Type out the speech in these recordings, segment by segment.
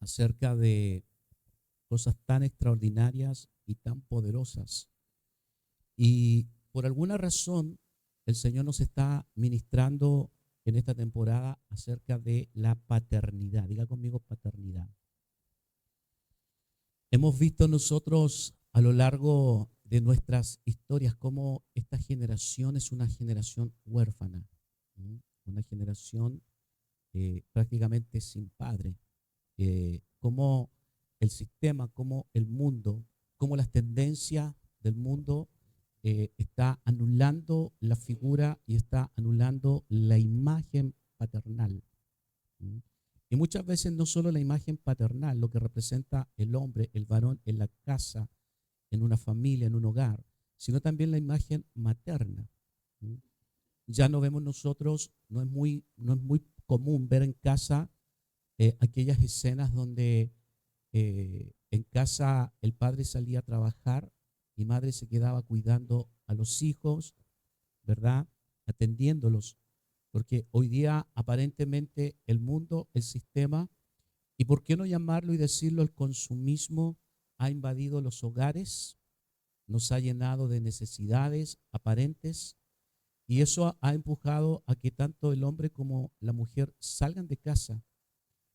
acerca de cosas tan extraordinarias y tan poderosas. Y por alguna razón, el Señor nos está ministrando en esta temporada acerca de la paternidad. Diga conmigo paternidad. Hemos visto nosotros a lo largo de nuestras historias cómo esta generación es una generación huérfana, una generación prácticamente sin padre, cómo el sistema, cómo el mundo, cómo las tendencias del mundo está anulando la figura y está anulando la imagen paternal. Y muchas veces no solo la imagen paternal, lo que representa el hombre, el varón en la casa, en una familia, en un hogar, sino también la imagen materna. Ya no vemos nosotros, no es muy común ver en casa aquellas escenas donde en casa el padre salía a trabajar y madre se quedaba cuidando a los hijos, ¿verdad? Atendiéndolos. Porque hoy día aparentemente el mundo, el sistema, y por qué no llamarlo y decirlo, el consumismo ha invadido los hogares, nos ha llenado de necesidades aparentes y eso ha empujado a que tanto el hombre como la mujer salgan de casa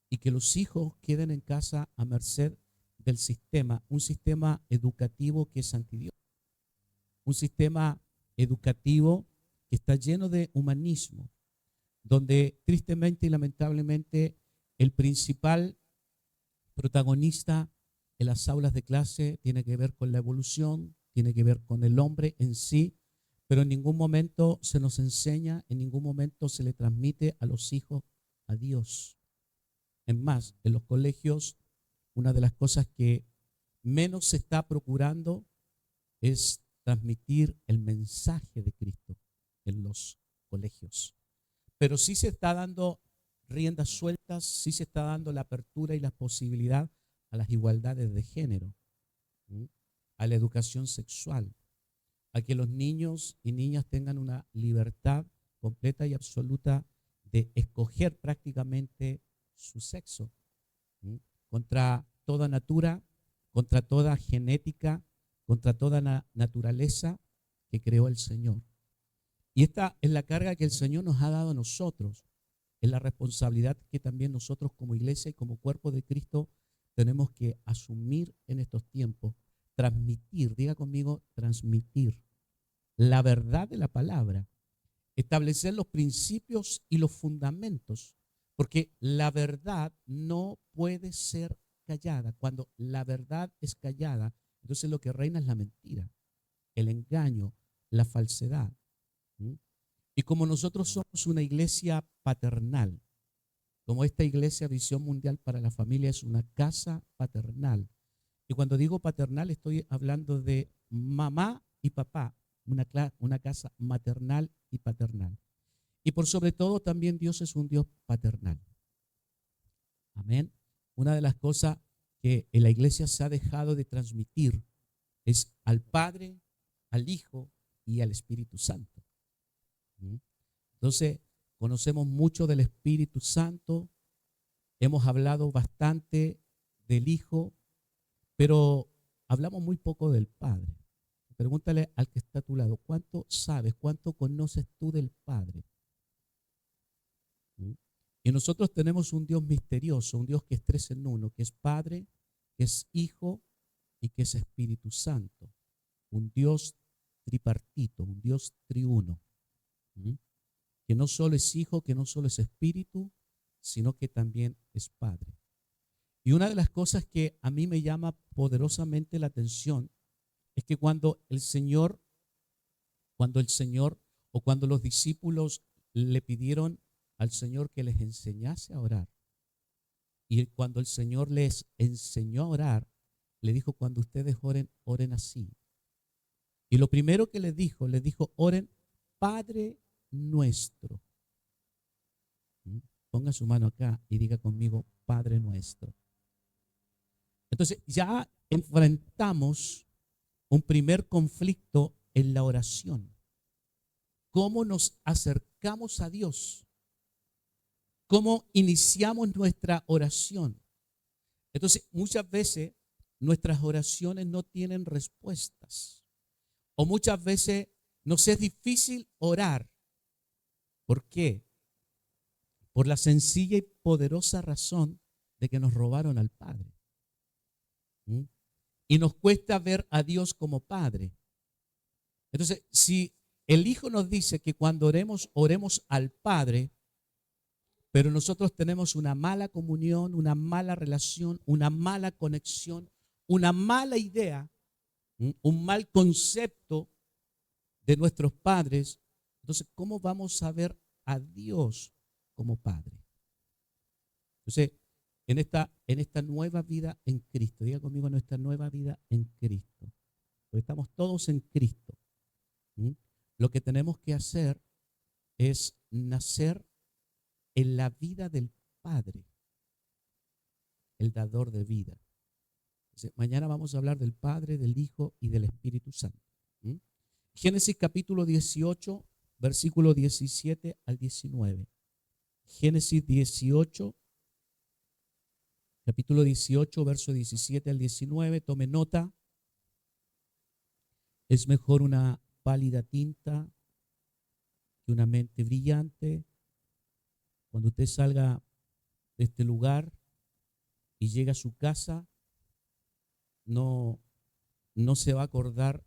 y que los hijos queden en casa a merced del sistema, un sistema educativo que es antidios, un sistema educativo que está lleno de humanismo, donde tristemente y lamentablemente el principal protagonista en las aulas de clase tiene que ver con la evolución, tiene que ver con el hombre en sí, pero en ningún momento se nos enseña, en ningún momento se le transmite a los hijos a Dios. Es más, en los colegios, una de las cosas que menos se está procurando es transmitir el mensaje de Cristo en los colegios. Pero sí se está dando riendas sueltas, sí se está dando la apertura y la posibilidad a las igualdades de género, a la educación sexual, a que los niños y niñas tengan una libertad completa y absoluta de escoger prácticamente su sexo, contra toda natura, contra toda genética, contra toda naturaleza que creó el Señor. Y esta es la carga que el Señor nos ha dado a nosotros, es la responsabilidad que también nosotros como iglesia y como cuerpo de Cristo tenemos que asumir en estos tiempos, transmitir, diga conmigo, transmitir la verdad de la palabra, establecer los principios y los fundamentos, porque la verdad no puede ser callada. Cuando la verdad es callada, entonces lo que reina es la mentira, el engaño, la falsedad. Y como nosotros somos una iglesia paternal, como esta iglesia Visión Mundial para la Familia es una casa paternal, y cuando digo paternal estoy hablando de mamá y papá, una casa maternal y paternal. Y por sobre todo también Dios es un Dios paternal. Amén. Una de las cosas que en la iglesia se ha dejado de transmitir es al Padre, al Hijo y al Espíritu Santo. Entonces, conocemos mucho del Espíritu Santo, hemos hablado bastante del Hijo, pero hablamos muy poco del Padre. Pregúntale al que está a tu lado, ¿cuánto sabes, cuánto conoces tú del Padre? Y nosotros tenemos un Dios misterioso, un Dios que es tres en uno, que es Padre, que es Hijo y que es Espíritu Santo. Un Dios tripartito, un Dios triuno. Que no solo es Hijo, que no solo es Espíritu, sino que también es Padre. Y una de las cosas que a mí me llama poderosamente la atención es que cuando el Señor o cuando los discípulos le pidieron al Señor que les enseñase a orar, y cuando el Señor les enseñó a orar, le dijo, cuando ustedes oren, oren así. Y lo primero que les dijo, oren Padre nuestro. Ponga su mano acá y diga conmigo, Padre nuestro. Entonces ya enfrentamos un primer conflicto en la oración. ¿Cómo nos acercamos a Dios? ¿Cómo iniciamos nuestra oración? Entonces, muchas veces nuestras oraciones no tienen respuestas. O muchas veces nos es difícil orar. ¿Por qué? Por la sencilla y poderosa razón de que nos robaron al Padre. ¿Mm? Y nos cuesta ver a Dios como Padre. Entonces, si el Hijo nos dice que cuando oremos, oremos al Padre, pero nosotros tenemos una mala comunión, una mala relación, una mala conexión, una mala idea, un mal concepto de nuestros padres, entonces, ¿cómo vamos a ver a Dios como Padre? Entonces, en esta nueva vida en Cristo, diga conmigo, nuestra nueva vida en Cristo, porque estamos todos en Cristo. ¿Mm? Lo que tenemos que hacer es nacer en la vida del Padre, el dador de vida. Entonces, mañana vamos a hablar del Padre, del Hijo y del Espíritu Santo. ¿Mm? Génesis capítulo 18, versículo 17 al 19. Génesis 18, capítulo 18, verso 17 al 19. Tome nota. Es mejor una pálida tinta que una mente brillante. Cuando usted salga de este lugar y llegue a su casa, no, no se va a acordar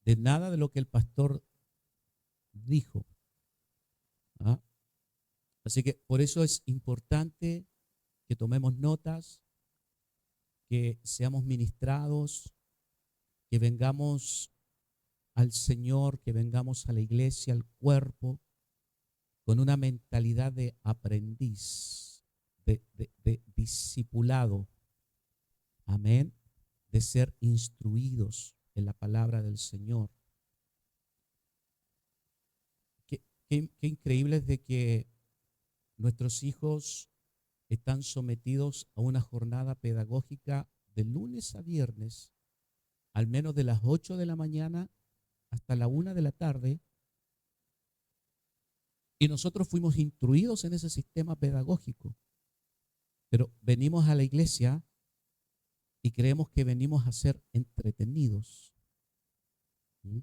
de nada de lo que el pastor dijo. ¿Ah? Así que por eso es importante que tomemos notas, que seamos ministrados, que vengamos al Señor, que vengamos a la iglesia, al cuerpo, con una mentalidad de aprendiz, de discipulado, amén, de ser instruidos en la palabra del Señor. Qué increíble es de que nuestros hijos están sometidos a una jornada pedagógica de lunes a viernes, al menos de las 8 de la mañana hasta la 1 de la tarde, y nosotros fuimos instruidos en ese sistema pedagógico, pero venimos a la iglesia y creemos que venimos a ser entretenidos. ¿Mm?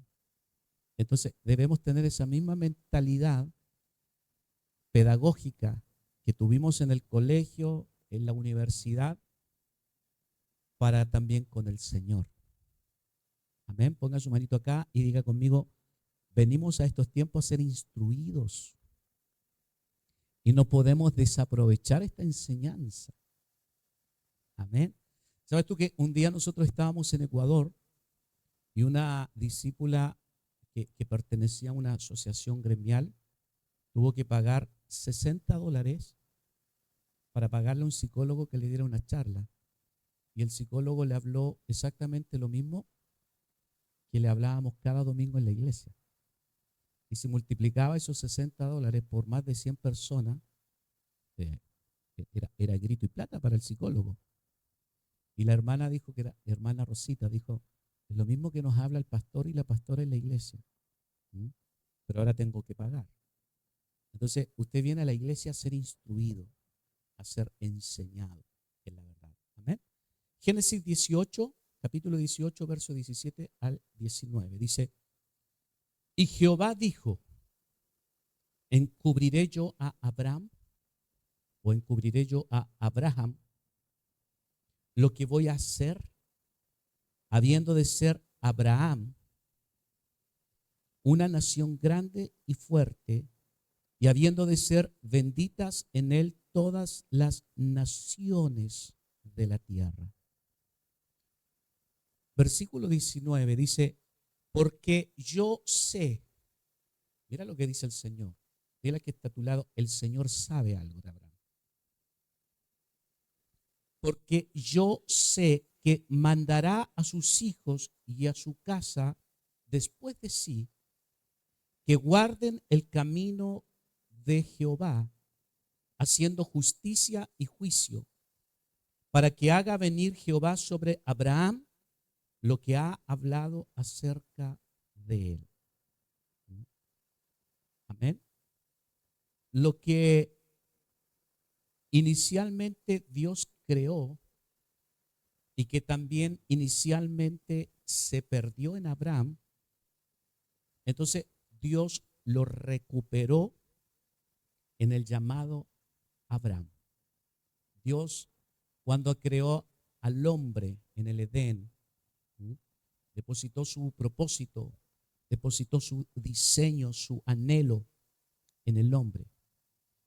Entonces debemos tener esa misma mentalidad pedagógica que tuvimos en el colegio, en la universidad, para también con el Señor. Amén. Ponga su manito acá y diga conmigo, venimos a estos tiempos a ser instruidos y no podemos desaprovechar esta enseñanza. Amén. ¿Sabes tú que un día nosotros estábamos en Ecuador y una discípula que pertenecía a una asociación gremial tuvo que pagar $60 para pagarle a un psicólogo que le diera una charla? Y el psicólogo le habló exactamente lo mismo que le hablábamos cada domingo en la iglesia. Y si multiplicaba esos $60 por más de 100 personas, eh, era grito y plata para el psicólogo. Y la hermana dijo, que era hermana Rosita, dijo, es lo mismo que nos habla el pastor y la pastora en la iglesia. ¿Mm? Pero ahora tengo que pagar. Entonces, usted viene a la iglesia a ser instruido, a ser enseñado en la verdad. Amén. Génesis 18, capítulo 18, verso 17 al 19. Dice, y Jehová dijo, ¿encubriré yo a Abraham o encubriré yo a Abraham lo que voy a hacer, habiendo de ser Abraham una nación grande y fuerte, y habiendo de ser benditas en él todas las naciones de la tierra? Versículo 19 dice, porque yo sé, mira lo que dice el Señor, dile que está a tu lado, el Señor sabe algo de Abraham. Porque yo sé que mandará a sus hijos y a su casa después de sí, que guarden el camino de Jehová, haciendo justicia y juicio, para que haga venir Jehová sobre Abraham lo que ha hablado acerca de él. Amén. Lo que inicialmente Dios creó y que también inicialmente se perdió en Abraham, entonces Dios lo recuperó en el llamado Abraham. Dios, cuando creó al hombre en el Edén, ¿sí?, depositó su propósito, depositó su diseño, su anhelo en el hombre.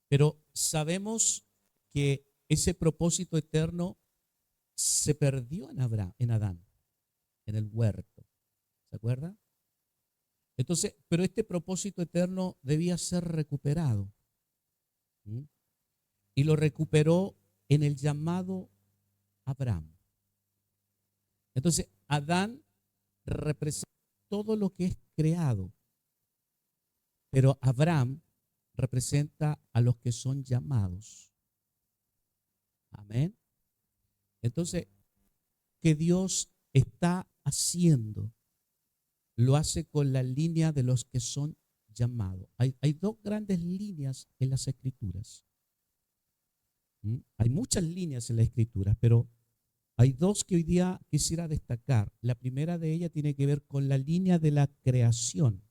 Pero sabemos que ese propósito eterno se perdió en Abraham, en Adán, en el huerto. ¿Se acuerdan? Entonces, pero este propósito eterno debía ser recuperado. ¿Sí? Y lo recuperó en el llamado Abraham. Entonces, Adán representa todo lo que es creado, pero Abraham representa a los que son llamados. Amén. Entonces, que Dios está haciendo, lo hace con la línea de los que son llamados. Hay dos grandes líneas en las Escrituras. Hay muchas líneas en las Escrituras, pero hay dos que hoy día quisiera destacar. La primera de ellas tiene que ver con la línea de la creación.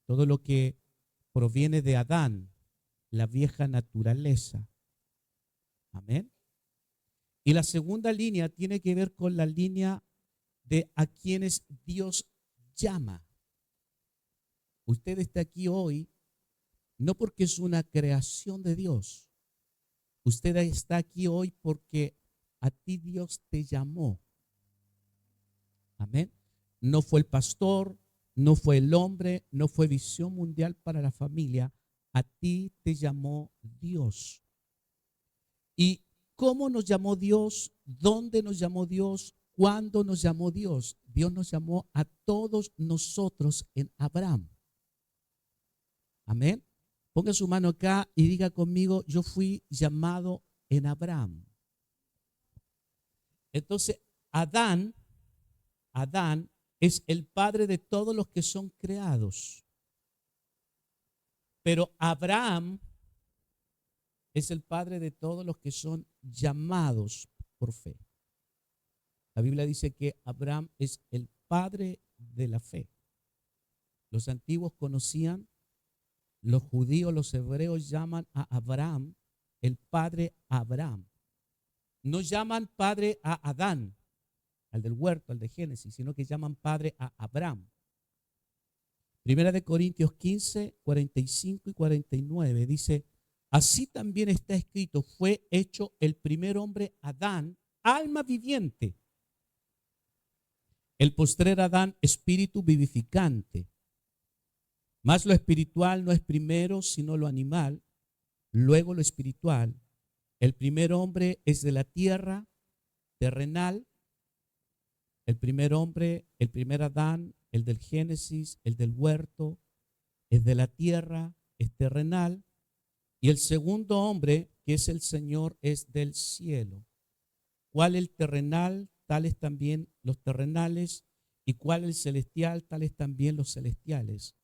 Todo lo que proviene de Adán, la vieja naturaleza. Amén. Y la segunda línea tiene que ver con la línea de a quienes Dios llama. Usted está aquí hoy no porque es una creación de Dios. Usted está aquí hoy porque a ti Dios te llamó. Amén. No fue el pastor, no fue el hombre, no fue Visión Mundial para la Familia. A ti te llamó Dios. ¿Y cómo nos llamó Dios? ¿Dónde nos llamó Dios? ¿Cuándo nos llamó Dios? Dios nos llamó a todos nosotros en Abraham. Amén. Ponga su mano acá y diga conmigo, yo fui llamado en Abraham. Entonces, Adán es el padre de todos los que son creados. Pero Abraham es el padre de todos los que son llamados por fe. La Biblia dice que Abraham es el padre de la fe. Los antiguos conocían, los judíos, los hebreos llaman a Abraham el padre Abraham. No llaman padre a Adán, al del huerto, al de Génesis, sino que llaman padre a Abraham. Primera de Corintios 15, 45 y 49 dice, así también está escrito, fue hecho el primer hombre Adán, alma viviente. El postrer Adán, espíritu vivificante. Mas lo espiritual no es primero, sino lo animal, luego lo espiritual. El primer hombre es de la tierra, terrenal. El primer hombre, el primer Adán, el del Génesis, el del huerto, es de la tierra, es terrenal. Y el segundo hombre, que es el Señor, es del cielo. ¿Cuál el terrenal? Tales también los terrenales. ¿Y cuál el celestial? Tales también los celestiales.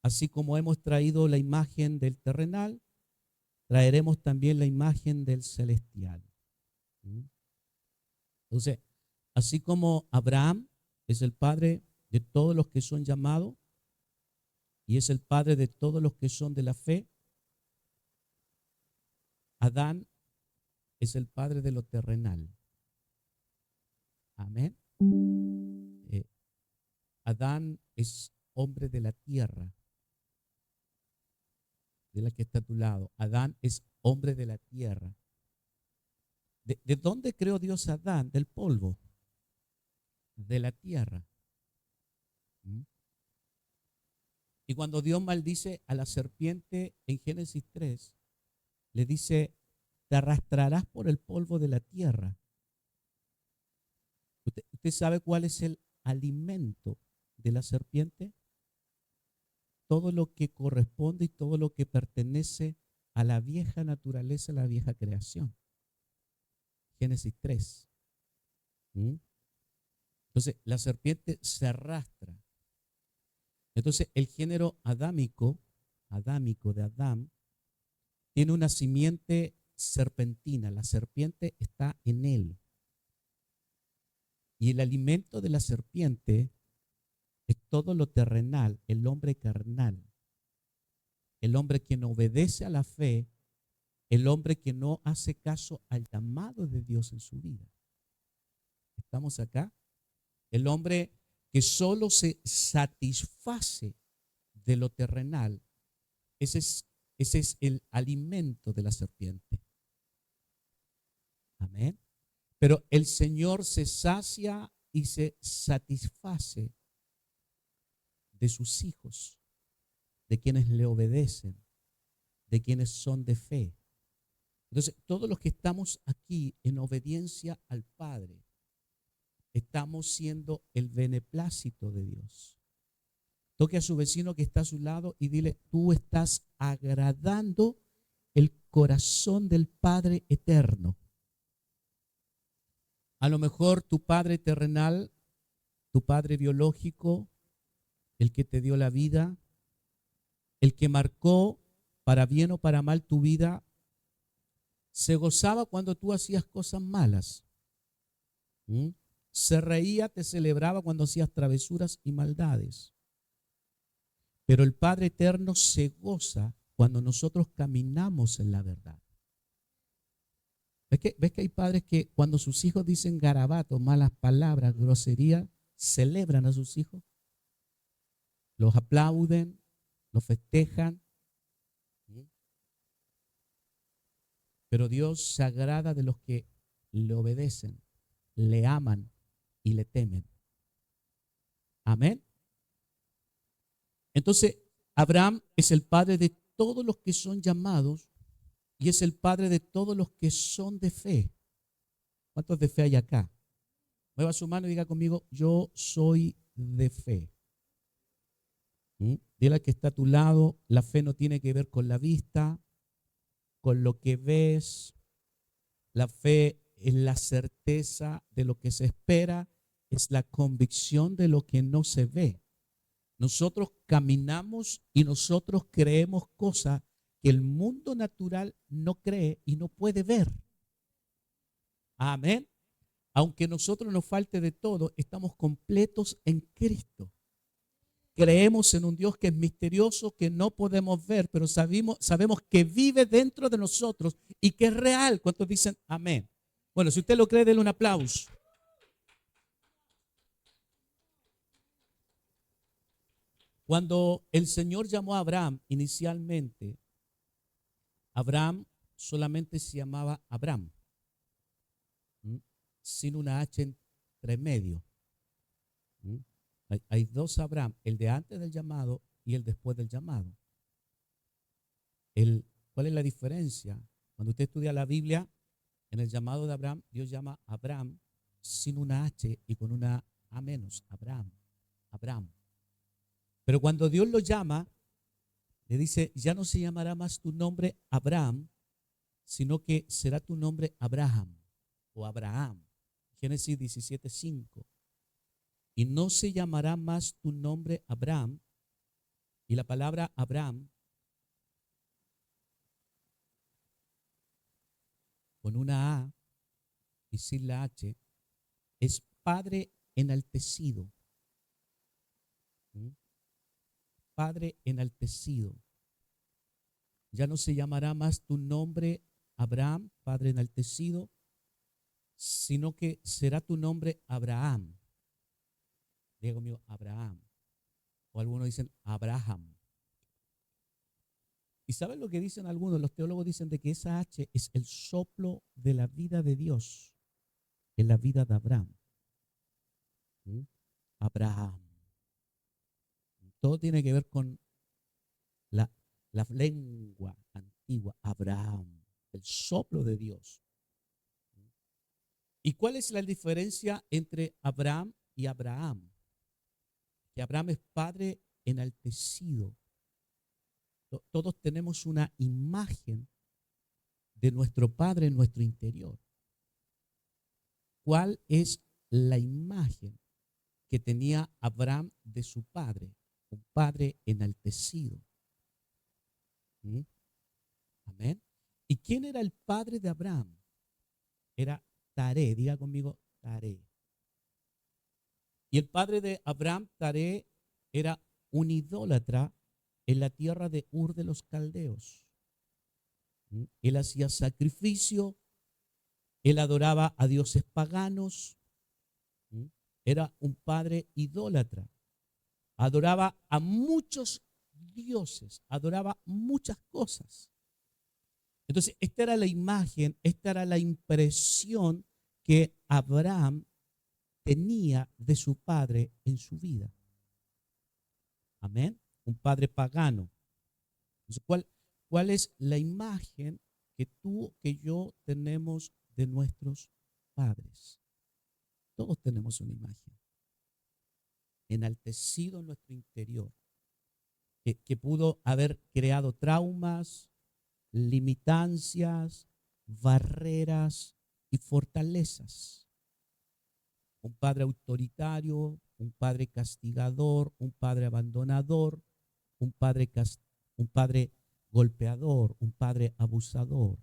Así como hemos traído la imagen del terrenal, traeremos también la imagen del celestial. Entonces, así como Abraham es el padre de todos los que son llamados y es el padre de todos los que son de la fe, Adán es el padre de lo terrenal. Amén. Adán es hombre de la tierra, de la que está a tu lado. Adán es hombre de la tierra. ¿De dónde creó Dios a Adán? Del polvo, de la tierra. Y cuando Dios maldice a la serpiente en Génesis 3, le dice, te arrastrarás por el polvo de la tierra. ¿Usted sabe cuál es el alimento de la serpiente? Todo lo que corresponde y todo lo que pertenece a la vieja naturaleza, a la vieja creación. Génesis 3. Entonces, la serpiente se arrastra. Entonces, el género adámico de Adán, tiene una simiente serpentina. La serpiente está en él. Y el alimento de la serpiente es todo lo terrenal, el hombre carnal, el hombre que no obedece a la fe, el hombre que no hace caso al llamado de Dios en su vida. ¿Estamos acá? El hombre que solo se satisface de lo terrenal. Ese es el alimento de la serpiente. Amén. Pero el Señor se sacia y se satisface de sus hijos, de quienes le obedecen, de quienes son de fe. Entonces, todos los que estamos aquí en obediencia al Padre, estamos siendo el beneplácito de Dios. Toque a su vecino que está a su lado y dile, tú estás agradando el corazón del Padre eterno. A lo mejor tu Padre terrenal, tu Padre biológico, el que te dio la vida, el que marcó para bien o para mal tu vida, se gozaba cuando tú hacías cosas malas. Se reía, te celebraba cuando hacías travesuras y maldades. Pero el Padre eterno se goza cuando nosotros caminamos en la verdad. ¿Ves que hay padres que cuando sus hijos dicen garabatos, malas palabras, groserías, celebran a sus hijos? Los aplauden, los festejan. Pero Dios se agrada de los que le obedecen, le aman y le temen. Amén. Entonces, Abraham es el padre de todos los que son llamados y es el padre de todos los que son de fe. ¿Cuántos de fe hay acá? Mueva su mano y diga conmigo, yo soy de fe. Dile al que está a tu lado, la fe no tiene que ver con la vista, con lo que ves. La fe es la certeza de lo que se espera, es la convicción de lo que no se ve. Nosotros caminamos y nosotros creemos cosas que el mundo natural no cree y no puede ver. Amén. Aunque a nosotros nos falte de todo, estamos completos en Cristo. Creemos en un Dios que es misterioso, que no podemos ver, pero sabemos que vive dentro de nosotros y que es real. ¿Cuántos dicen amén? Bueno, si usted lo cree, denle un aplauso. Cuando el Señor llamó a Abraham inicialmente, Abraham solamente se llamaba Abraham, sin una H entre medio. Hay dos Abraham, el de antes del llamado y el después del llamado. ¿Cuál es la diferencia? Cuando usted estudia la Biblia, en el llamado de Abraham, Dios llama a Abraham sin una H y con una A menos. Abraham, Abraham. Pero cuando Dios lo llama, le dice, ya no se llamará más tu nombre Abraham, sino que será tu nombre Abraham o Abraham. Génesis 17:5. Y no se llamará más tu nombre Abraham. Y la palabra Abraham, con una A y sin la H, es Padre enaltecido. Padre enaltecido. Ya no se llamará más tu nombre Abraham, Padre enaltecido, sino que será tu nombre Abraham. Diga conmigo, Abraham. O algunos dicen Abraham. ¿Y saben lo que dicen algunos? Los teólogos dicen de que esa H es el soplo de la vida de Dios en la vida de Abraham. Abraham. Todo tiene que ver con la lengua antigua. Abraham. El soplo de Dios. ¿Y cuál es la diferencia entre Abraham y Abraham? Que Abraham es padre enaltecido. Todos tenemos una imagen de nuestro padre en nuestro interior. ¿Cuál es la imagen que tenía Abraham de su padre? Un padre enaltecido. Amén. ¿Y quién era el padre de Abraham? Era Taré, diga conmigo, Taré. Y el padre de Abraham, Taré, era un idólatra en la tierra de Ur de los Caldeos. Él hacía sacrificio, él adoraba a dioses paganos, era un padre idólatra, adoraba a muchos dioses, adoraba muchas cosas. Entonces, esta era la imagen, esta era la impresión que Abraham tenía de su padre en su vida. Amén. Un padre pagano. Entonces, ¿cuál es la imagen que tú, que yo tenemos de nuestros padres? Todos tenemos una imagen enaltecido en nuestro interior, que pudo haber creado traumas, limitancias, barreras y fortalezas. Un padre autoritario, un padre castigador, un padre abandonador, un padre, un padre golpeador, un padre abusador.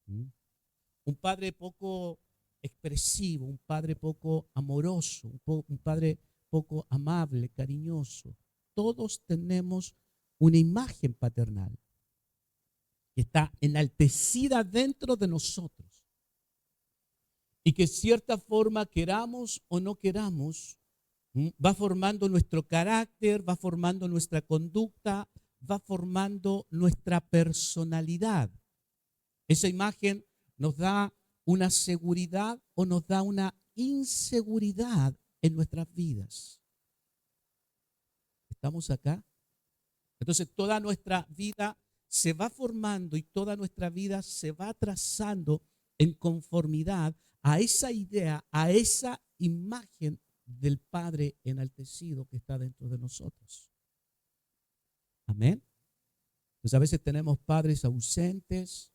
Un padre poco expresivo, un padre poco amoroso, un padre poco amable, cariñoso. Todos tenemos una imagen paternal que está enaltecida dentro de nosotros y que de cierta forma, queramos o no queramos, va formando nuestro carácter, va formando nuestra conducta, va formando nuestra personalidad. Esa imagen nos da una seguridad o nos da una inseguridad en nuestras vidas. ¿Estamos acá? Entonces toda nuestra vida se va formando y toda nuestra vida se va trazando en conformidad a esa idea, a esa imagen del Padre enaltecido que está dentro de nosotros. Amén. Entonces a veces tenemos padres ausentes,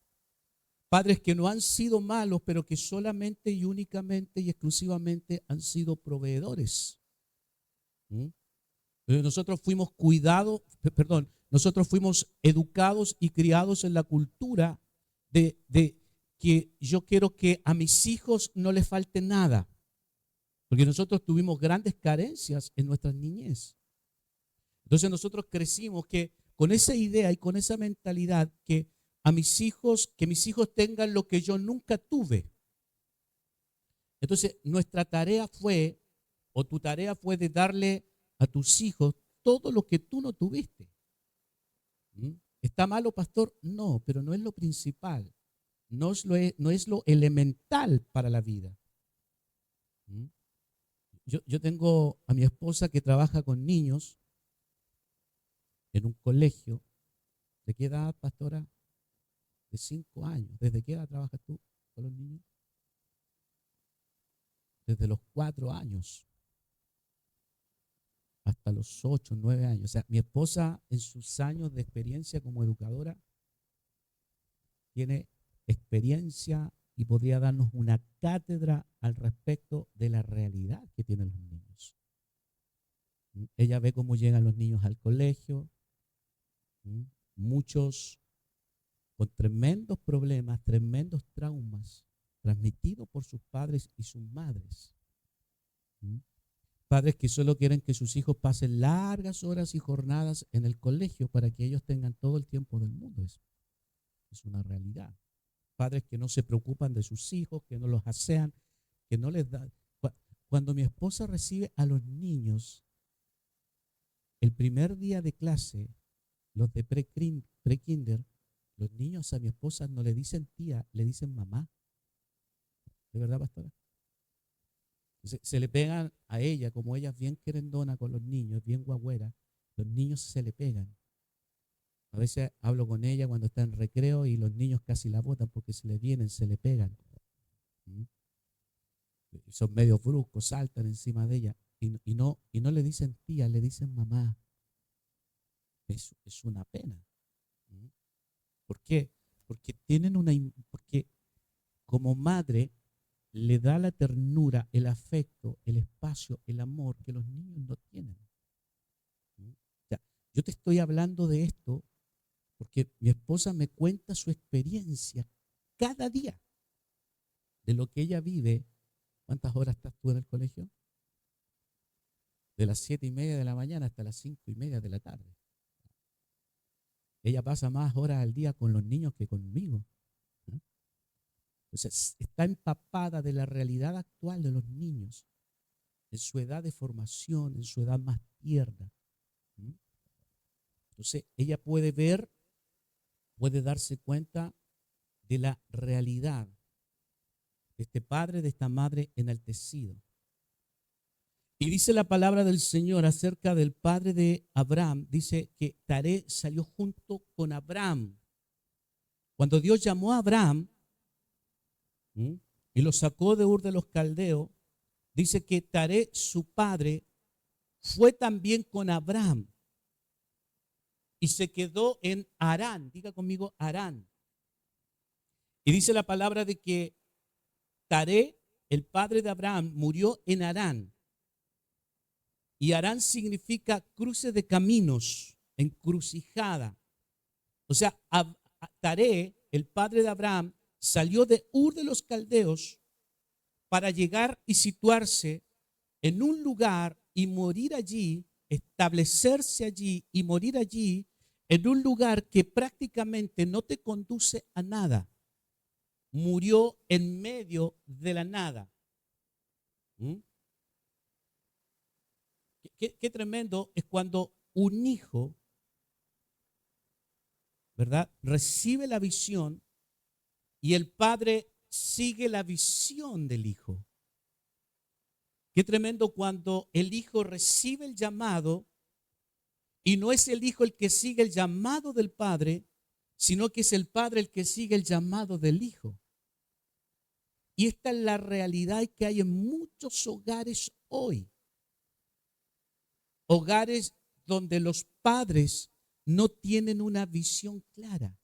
padres que no han sido malos, pero que solamente y únicamente y exclusivamente han sido proveedores. Nosotros fuimos nosotros fuimos educados y criados en la cultura de que yo quiero que a mis hijos no les falte nada, porque nosotros tuvimos grandes carencias en nuestra niñez. Entonces nosotros crecimos que con esa idea y con esa mentalidad que mis hijos tengan lo que yo nunca tuve. Entonces nuestra tarea fue, o tu tarea fue de darle a tus hijos todo lo que tú no tuviste. ¿Está malo, pastor? No, pero no es lo principal. No es lo elemental para la vida. Yo tengo a mi esposa que trabaja con niños en un colegio. ¿De qué edad, pastora? De 5 años. ¿Desde qué edad trabajas tú con los niños? Desde los 4 años hasta los 8, 9 años. O sea, mi esposa en sus años de experiencia como educadora tiene experiencia y podría darnos una cátedra al respecto de la realidad que tienen los niños. Ella ve cómo llegan los niños al colegio, muchos con tremendos problemas, tremendos traumas transmitidos por sus padres y sus madres. Padres que solo quieren que sus hijos pasen largas horas y jornadas en el colegio para que ellos tengan todo el tiempo del mundo. Es una realidad. Padres que no se preocupan de sus hijos, que no los asean, que no les dan. Cuando mi esposa recibe a los niños, el primer día de clase, los de pre-kinder, los niños a mi esposa no le dicen tía, le dicen mamá. ¿De verdad, pastora? Se le pegan a ella, como ella es bien querendona con los niños, bien guagüera, los niños se le pegan. A veces hablo con ella cuando está en recreo y los niños casi la botan porque se le vienen, se le pegan. Son medio bruscos, saltan encima de ella y no le dicen tía, le dicen mamá. Es una pena. ¿Por qué? Porque porque como madre le da la ternura, el afecto, el espacio, el amor que los niños no tienen. O sea, yo te estoy hablando de esto porque mi esposa me cuenta su experiencia cada día de lo que ella vive. ¿Cuántas horas estás tú en el colegio? de las 7:30 de la mañana hasta las 5:30 de la tarde. Ella pasa más horas al día con los niños que conmigo. ¿No? Entonces, está empapada de la realidad actual de los niños, en su edad de formación, en su edad más tierna. ¿Mm? Entonces, ella puede ver, puede darse cuenta de la realidad de este padre, de esta madre enaltecido. Y dice la palabra del Señor acerca del padre de Abraham, dice que Taré salió junto con Abraham. Cuando Dios llamó a Abraham, ¿sí?, y lo sacó de Ur de los Caldeos, dice que Taré, su padre, fue también con Abraham y se quedó en Harán. Diga conmigo, Harán. Y dice la palabra de que Taré, el padre de Abraham, murió en Harán. Y Harán significa cruce de caminos, encrucijada. O sea, Taré, el padre de Abraham, salió de Ur de los Caldeos para llegar y situarse en un lugar y morir allí, establecerse allí y morir allí, en un lugar que prácticamente no te conduce a nada. Murió en medio de la nada. ¿Mm? Qué tremendo es cuando un hijo, ¿verdad?, recibe la visión y el padre sigue la visión del hijo. Qué tremendo cuando el hijo recibe el llamado y no es el hijo el que sigue el llamado del padre, sino que es el padre el que sigue el llamado del hijo. Y esta es la realidad que hay en muchos hogares hoy. Hogares donde los padres no tienen una visión clara.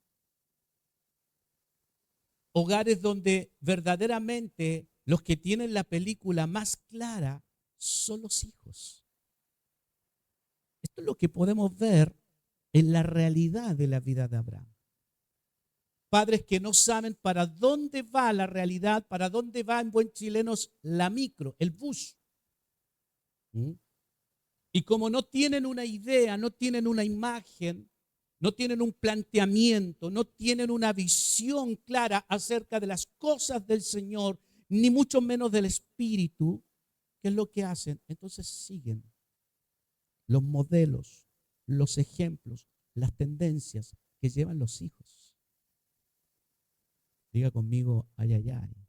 Hogares donde verdaderamente los que tienen la película más clara son los hijos. Esto es lo que podemos ver en la realidad de la vida de Abraham. Padres que no saben para dónde va la realidad, para dónde va en buen chilenos la micro, el bus. ¿Mm? Y como no tienen una idea, no tienen una imagen, no tienen un planteamiento, no tienen una visión clara acerca de las cosas del Señor, ni mucho menos del Espíritu, ¿qué es lo que hacen? Entonces siguen los modelos, los ejemplos, las tendencias que llevan los hijos. Diga conmigo, ay, ay, ay.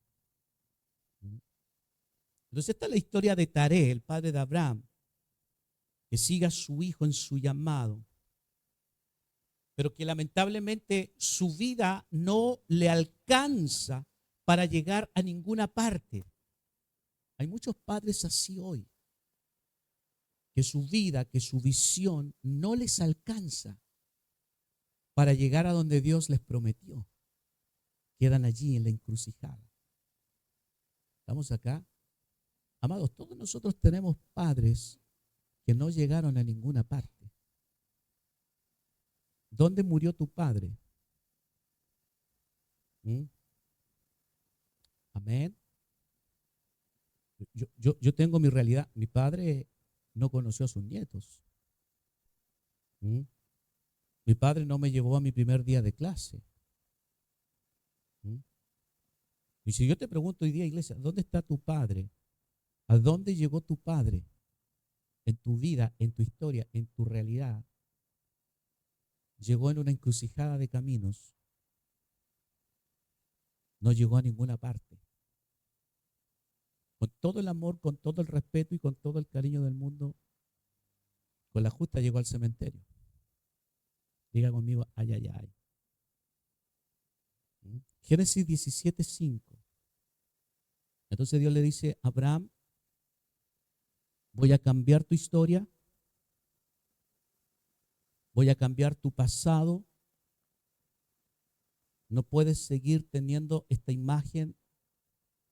Entonces esta es la historia de Taré, el padre de Abraham, que sigue a su hijo en su llamado, pero que lamentablemente su vida no le alcanza para llegar a ninguna parte. Hay muchos padres así hoy, que su vida, que su visión no les alcanza para llegar a donde Dios les prometió. Quedan allí en la encrucijada. ¿Estamos acá? Amados, todos nosotros tenemos padres que no llegaron a ninguna parte. ¿Dónde murió tu padre? ¿Mm? Amén. Yo tengo mi realidad. Mi padre no conoció a sus nietos. ¿Mm? Mi padre no me llevó a mi primer día de clase. ¿Mm? Y si yo te pregunto hoy día, iglesia, ¿dónde está tu padre? ¿A dónde llegó tu padre? En tu vida, en tu historia, en tu realidad. Llegó en una encrucijada de caminos. No llegó a ninguna parte. Con todo el amor, con todo el respeto y con todo el cariño del mundo, con la justa llegó al cementerio. Diga conmigo, ay, ay, ay. ¿Mm? Génesis 17:5. Entonces Dios le dice a Abraham, voy a cambiar tu historia, voy a cambiar tu pasado. No puedes seguir teniendo esta imagen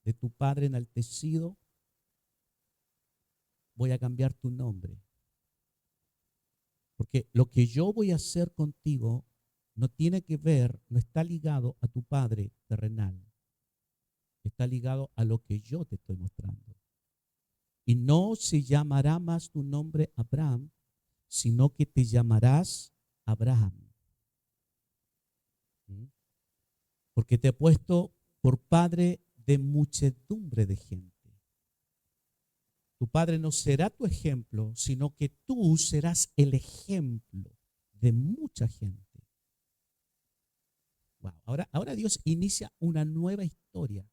de tu padre enaltecido. Voy a cambiar tu nombre. Porque lo que yo voy a hacer contigo no tiene que ver, no está ligado a tu padre terrenal. Está ligado a lo que yo te estoy mostrando. Y no se llamará más tu nombre Abraham, sino que te llamarás Abraham. ¿Mm? Porque te he puesto por padre de muchedumbre de gente. Tu padre no será tu ejemplo, sino que tú serás el ejemplo de mucha gente. Wow. Ahora Dios inicia una nueva historia.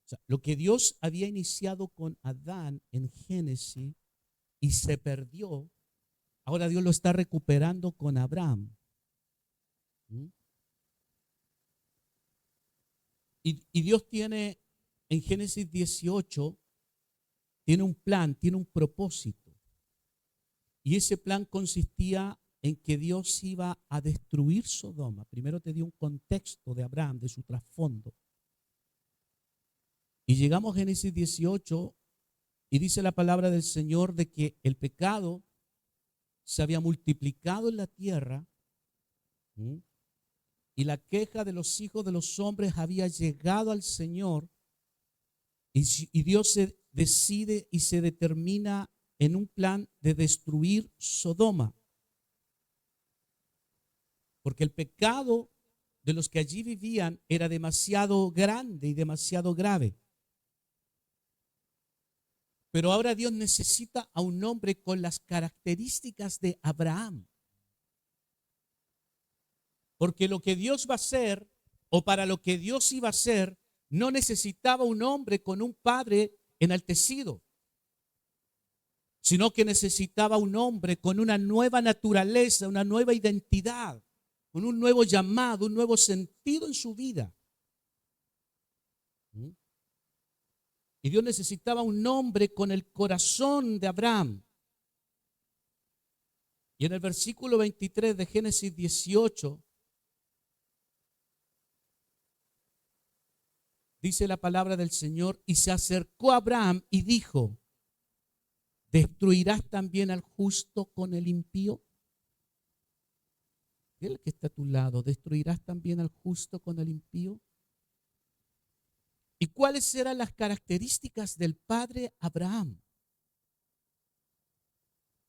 O sea, lo que Dios había iniciado con Adán en Génesis y se perdió, ahora Dios lo está recuperando con Abraham. ¿Mm? Y Dios tiene en Génesis 18, tiene un plan, tiene un propósito. Y ese plan consistía en que Dios iba a destruir Sodoma. Primero te dio un contexto de Abraham, de su trasfondo. Y llegamos a Génesis 18 y dice la palabra del Señor de que el pecado se había multiplicado en la tierra. ¿Mm? Y la queja de los hijos de los hombres había llegado al Señor. Y Dios se decide y se determina en un plan de destruir Sodoma. Porque el pecado de los que allí vivían era demasiado grande y demasiado grave. Pero ahora Dios necesita a un hombre con las características de Abraham. Porque lo que Dios va a hacer, o para lo que Dios iba a hacer, no necesitaba un hombre con un padre enaltecido, sino que necesitaba un hombre con una nueva naturaleza, una nueva identidad, con un nuevo llamado, un nuevo sentido en su vida. ¿Mm? Y Dios necesitaba un hombre con el corazón de Abraham. Y en el versículo 23 de Génesis 18, dice la palabra del Señor, y se acercó a Abraham y dijo, ¿destruirás también al justo con el impío? El que está a tu lado, ¿destruirás también al justo con el impío? ¿Y cuáles eran las características del padre Abraham?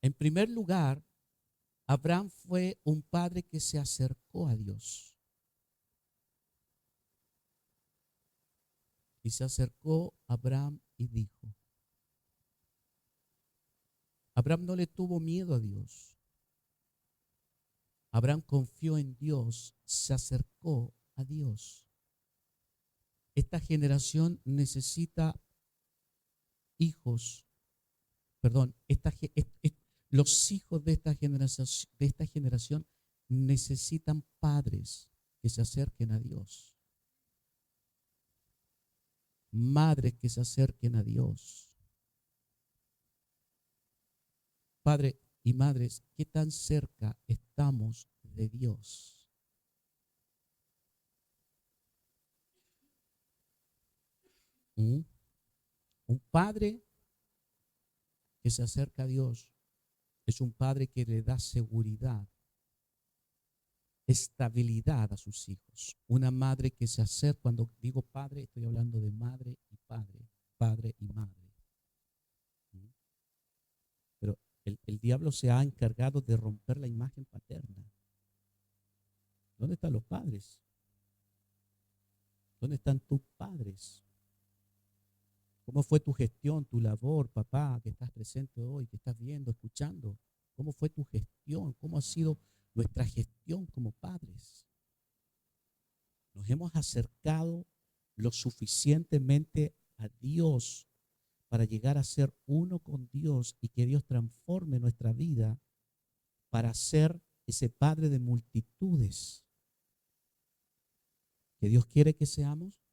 En primer lugar, Abraham fue un padre que se acercó a Dios. Y se acercó a Abraham y dijo, Abraham no le tuvo miedo a Dios. Abraham confió en Dios, se acercó a Dios. Esta generación necesita hijos, perdón, los hijos de esta generación necesitan padres que se acerquen a Dios. Madres que se acerquen a Dios. Padre y madres, ¿qué tan cerca estamos de Dios? ¿Mm? Un padre que se acerca a Dios es un padre que le da seguridad, estabilidad a sus hijos. Una madre que se acerca, cuando digo padre, estoy hablando de madre y padre, padre y madre. ¿Mm? Pero el diablo se ha encargado de romper la imagen paterna. ¿Dónde están los padres? ¿Dónde están tus padres? ¿Cómo fue tu gestión, tu labor, papá, que estás presente hoy, que estás viendo, escuchando? ¿Cómo fue tu gestión? ¿Cómo ha sido nuestra gestión como padres? Nos hemos acercado lo suficientemente a Dios para llegar a ser uno con Dios y que Dios transforme nuestra vida para ser ese Padre de multitudes que Dios quiere que seamos.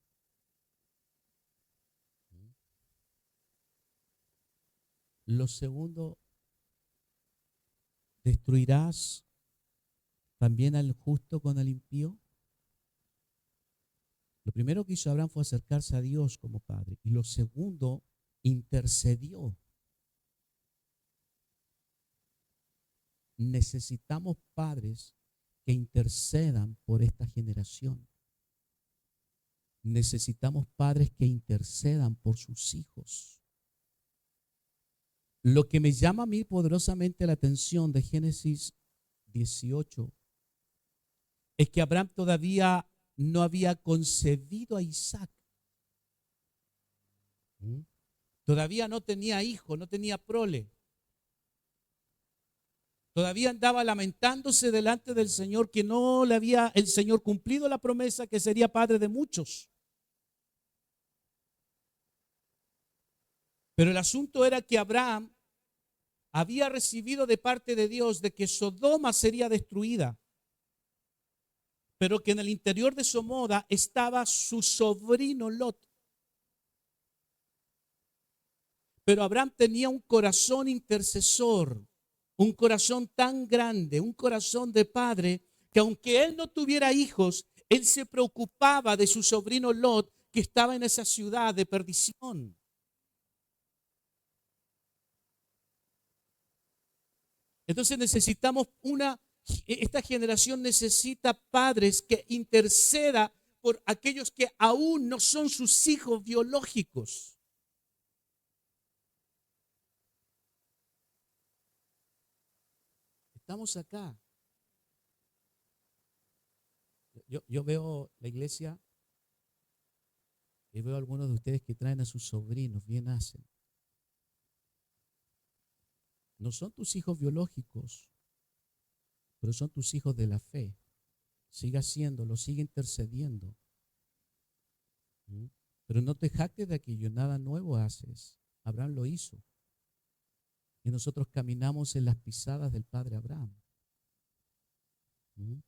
Lo segundo, ¿destruirás también al justo con el impío? Lo primero que hizo Abraham fue acercarse a Dios como padre. Y lo segundo, intercedió. Necesitamos padres que intercedan por esta generación. Necesitamos padres que intercedan por sus hijos. lo que me llama a mí poderosamente la atención de Génesis 18 es que Abraham todavía no había concebido a Isaac. ¿Mm? Todavía no tenía hijo, no tenía prole. Todavía andaba lamentándose delante del Señor que no le había el Señor cumplido la promesa que sería padre de muchos. Pero el asunto era que Abraham había recibido de parte de Dios de que Sodoma sería destruida, pero que en el interior de Sodoma estaba su sobrino Lot. Pero Abraham tenía un corazón intercesor, un corazón tan grande, un corazón de padre, que aunque él no tuviera hijos, él se preocupaba de su sobrino Lot, que estaba en esa ciudad de perdición. Entonces necesitamos esta generación necesita padres que interceda por aquellos que aún no son sus hijos biológicos. Estamos acá. Yo veo la iglesia y veo a algunos de ustedes que traen a sus sobrinos, bien hacen. No son tus hijos biológicos, pero son tus hijos de la fe. Siga haciéndolo, sigue intercediendo. ¿Mm? Pero no te jactes de aquello, nada nuevo haces. Abraham lo hizo. Y nosotros caminamos en las pisadas del padre Abraham. ¿Mm?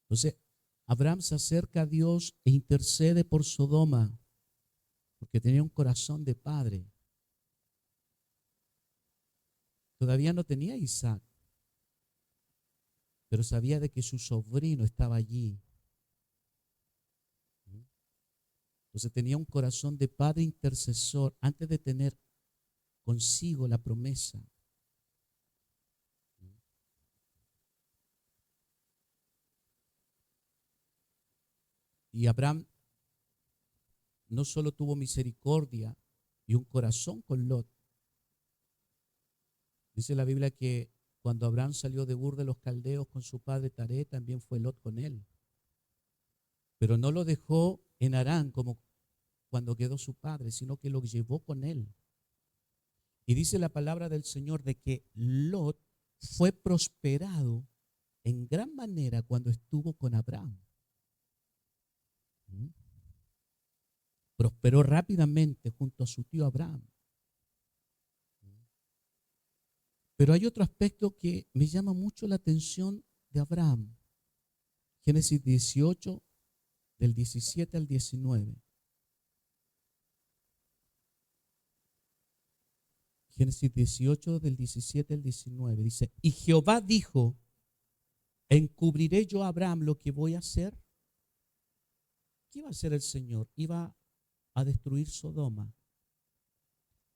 Entonces, Abraham se acerca a Dios e intercede por Sodoma, porque tenía un corazón de padre. Todavía no tenía Isaac, pero sabía de que su sobrino estaba allí. ¿Mm? Entonces tenía un corazón de padre intercesor antes de tener consigo la promesa. ¿Mm? Y Abraham no solo tuvo misericordia y un corazón con Lot. Dice la Biblia que cuando Abraham salió de Ur de los Caldeos con su padre Taré, también fue Lot con él. Pero no lo dejó en Harán como cuando quedó su padre, sino que lo llevó con él. Y dice la palabra del Señor de que Lot fue prosperado en gran manera cuando estuvo con Abraham. ¿Mm? Prosperó rápidamente junto a su tío Abraham. Pero hay otro aspecto que me llama mucho la atención de Abraham. Génesis 18, del 17 al 19. Génesis 18, del 17 al 19. Dice, y Jehová dijo, ¿encubriré yo a Abraham lo que voy a hacer? ¿Qué iba a hacer el Señor? Iba a destruir Sodoma.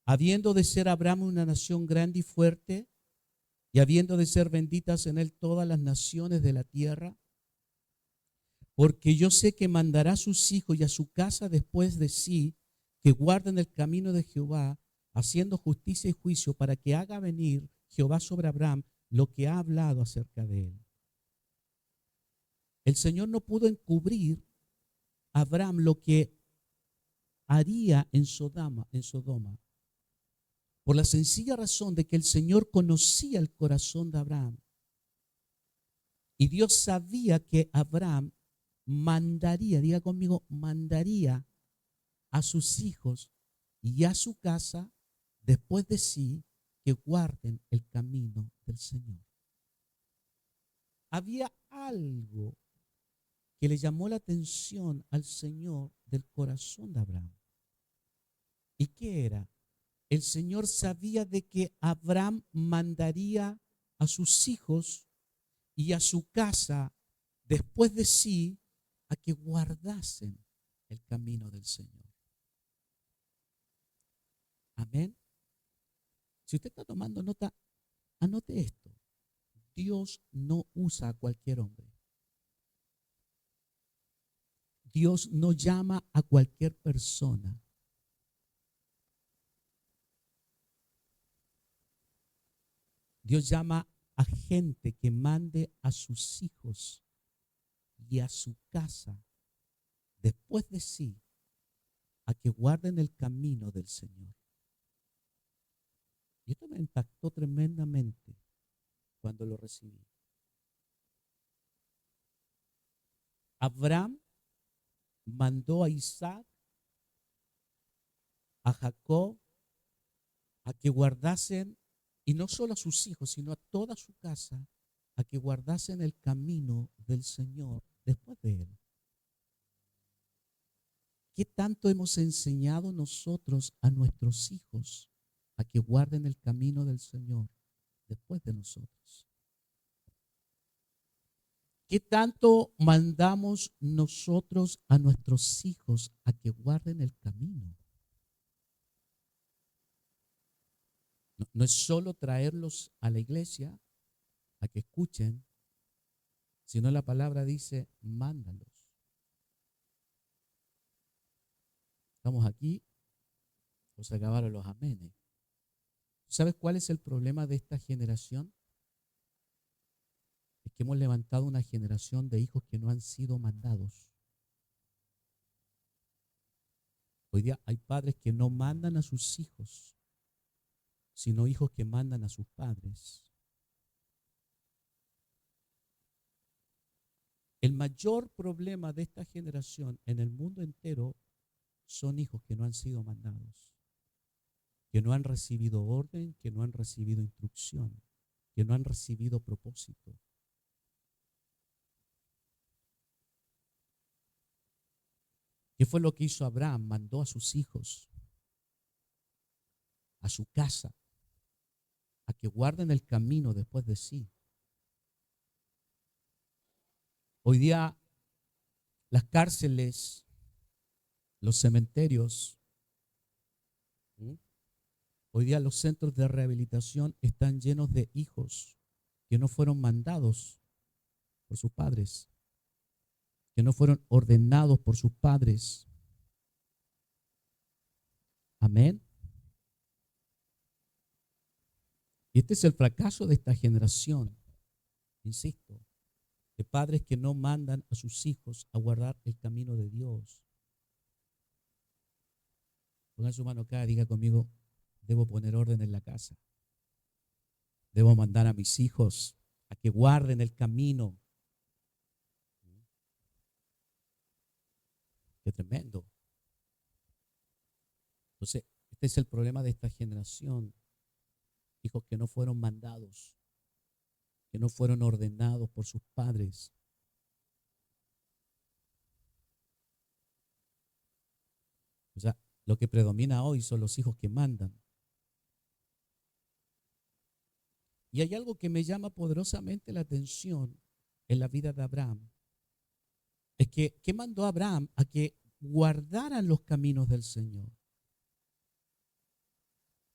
Habiendo de ser Abraham una nación grande y fuerte, y habiendo de ser benditas en él todas las naciones de la tierra, porque yo sé que mandará a sus hijos y a su casa después de sí, que guarden el camino de Jehová, haciendo justicia y juicio, para que haga venir Jehová sobre Abraham lo que ha hablado acerca de él. El Señor no pudo encubrir a Abraham lo que haría en Sodoma, por la sencilla razón de que el Señor conocía el corazón de Abraham. Y Dios sabía que Abraham mandaría, diga conmigo, mandaría a sus hijos y a su casa después de sí que guarden el camino del Señor. Había algo que le llamó la atención al Señor del corazón de Abraham. ¿Y qué era? El Señor sabía de que Abraham mandaría a sus hijos y a su casa después de sí a que guardasen el camino del Señor. Amén. Si usted está tomando nota, anote esto. Dios no usa a cualquier hombre. Dios no llama a cualquier persona. Dios llama a gente que mande a sus hijos y a su casa después de sí a que guarden el camino del Señor. Y esto me impactó tremendamente cuando lo recibí. Abraham mandó a Isaac, a Jacob, a que guardasen, y no solo a sus hijos, sino a toda su casa, a que guardasen el camino del Señor después de él. ¿Qué tanto hemos enseñado nosotros a nuestros hijos a que guarden el camino del Señor después de nosotros? ¿Qué tanto mandamos nosotros a nuestros hijos a que guarden el camino? No es solo traerlos a la iglesia a que escuchen, sino la palabra dice, mándalos. Estamos aquí, o se acabaron los amenes. ¿Sabes cuál es el problema de esta generación? Es que hemos levantado una generación de hijos que no han sido mandados. Hoy día hay padres que no mandan a sus hijos, sino hijos que mandan a sus padres. El mayor problema de esta generación en el mundo entero son hijos que no han sido mandados, que no han recibido orden, que no han recibido instrucción, que no han recibido propósito. ¿Qué fue lo que hizo Abraham? Mandó a sus hijos, a su casa, a que guarden el camino después de sí. Hoy día las cárceles, los cementerios, hoy día los centros de rehabilitación están llenos de hijos que no fueron mandados por sus padres, que no fueron ordenados por sus padres. Amén. Y este es el fracaso de esta generación, insisto, de padres que no mandan a sus hijos a guardar el camino de Dios. Pongan su mano acá, diga conmigo, debo poner orden en la casa. Debo mandar a mis hijos a que guarden el camino. Qué tremendo. Entonces, este es el problema de esta generación. Hijos que no fueron mandados, que no fueron ordenados por sus padres. O sea, lo que predomina hoy son los hijos que mandan. Y hay algo que me llama poderosamente la atención en la vida de Abraham. Es que, ¿qué mandó a Abraham? A que guardaran los caminos del Señor.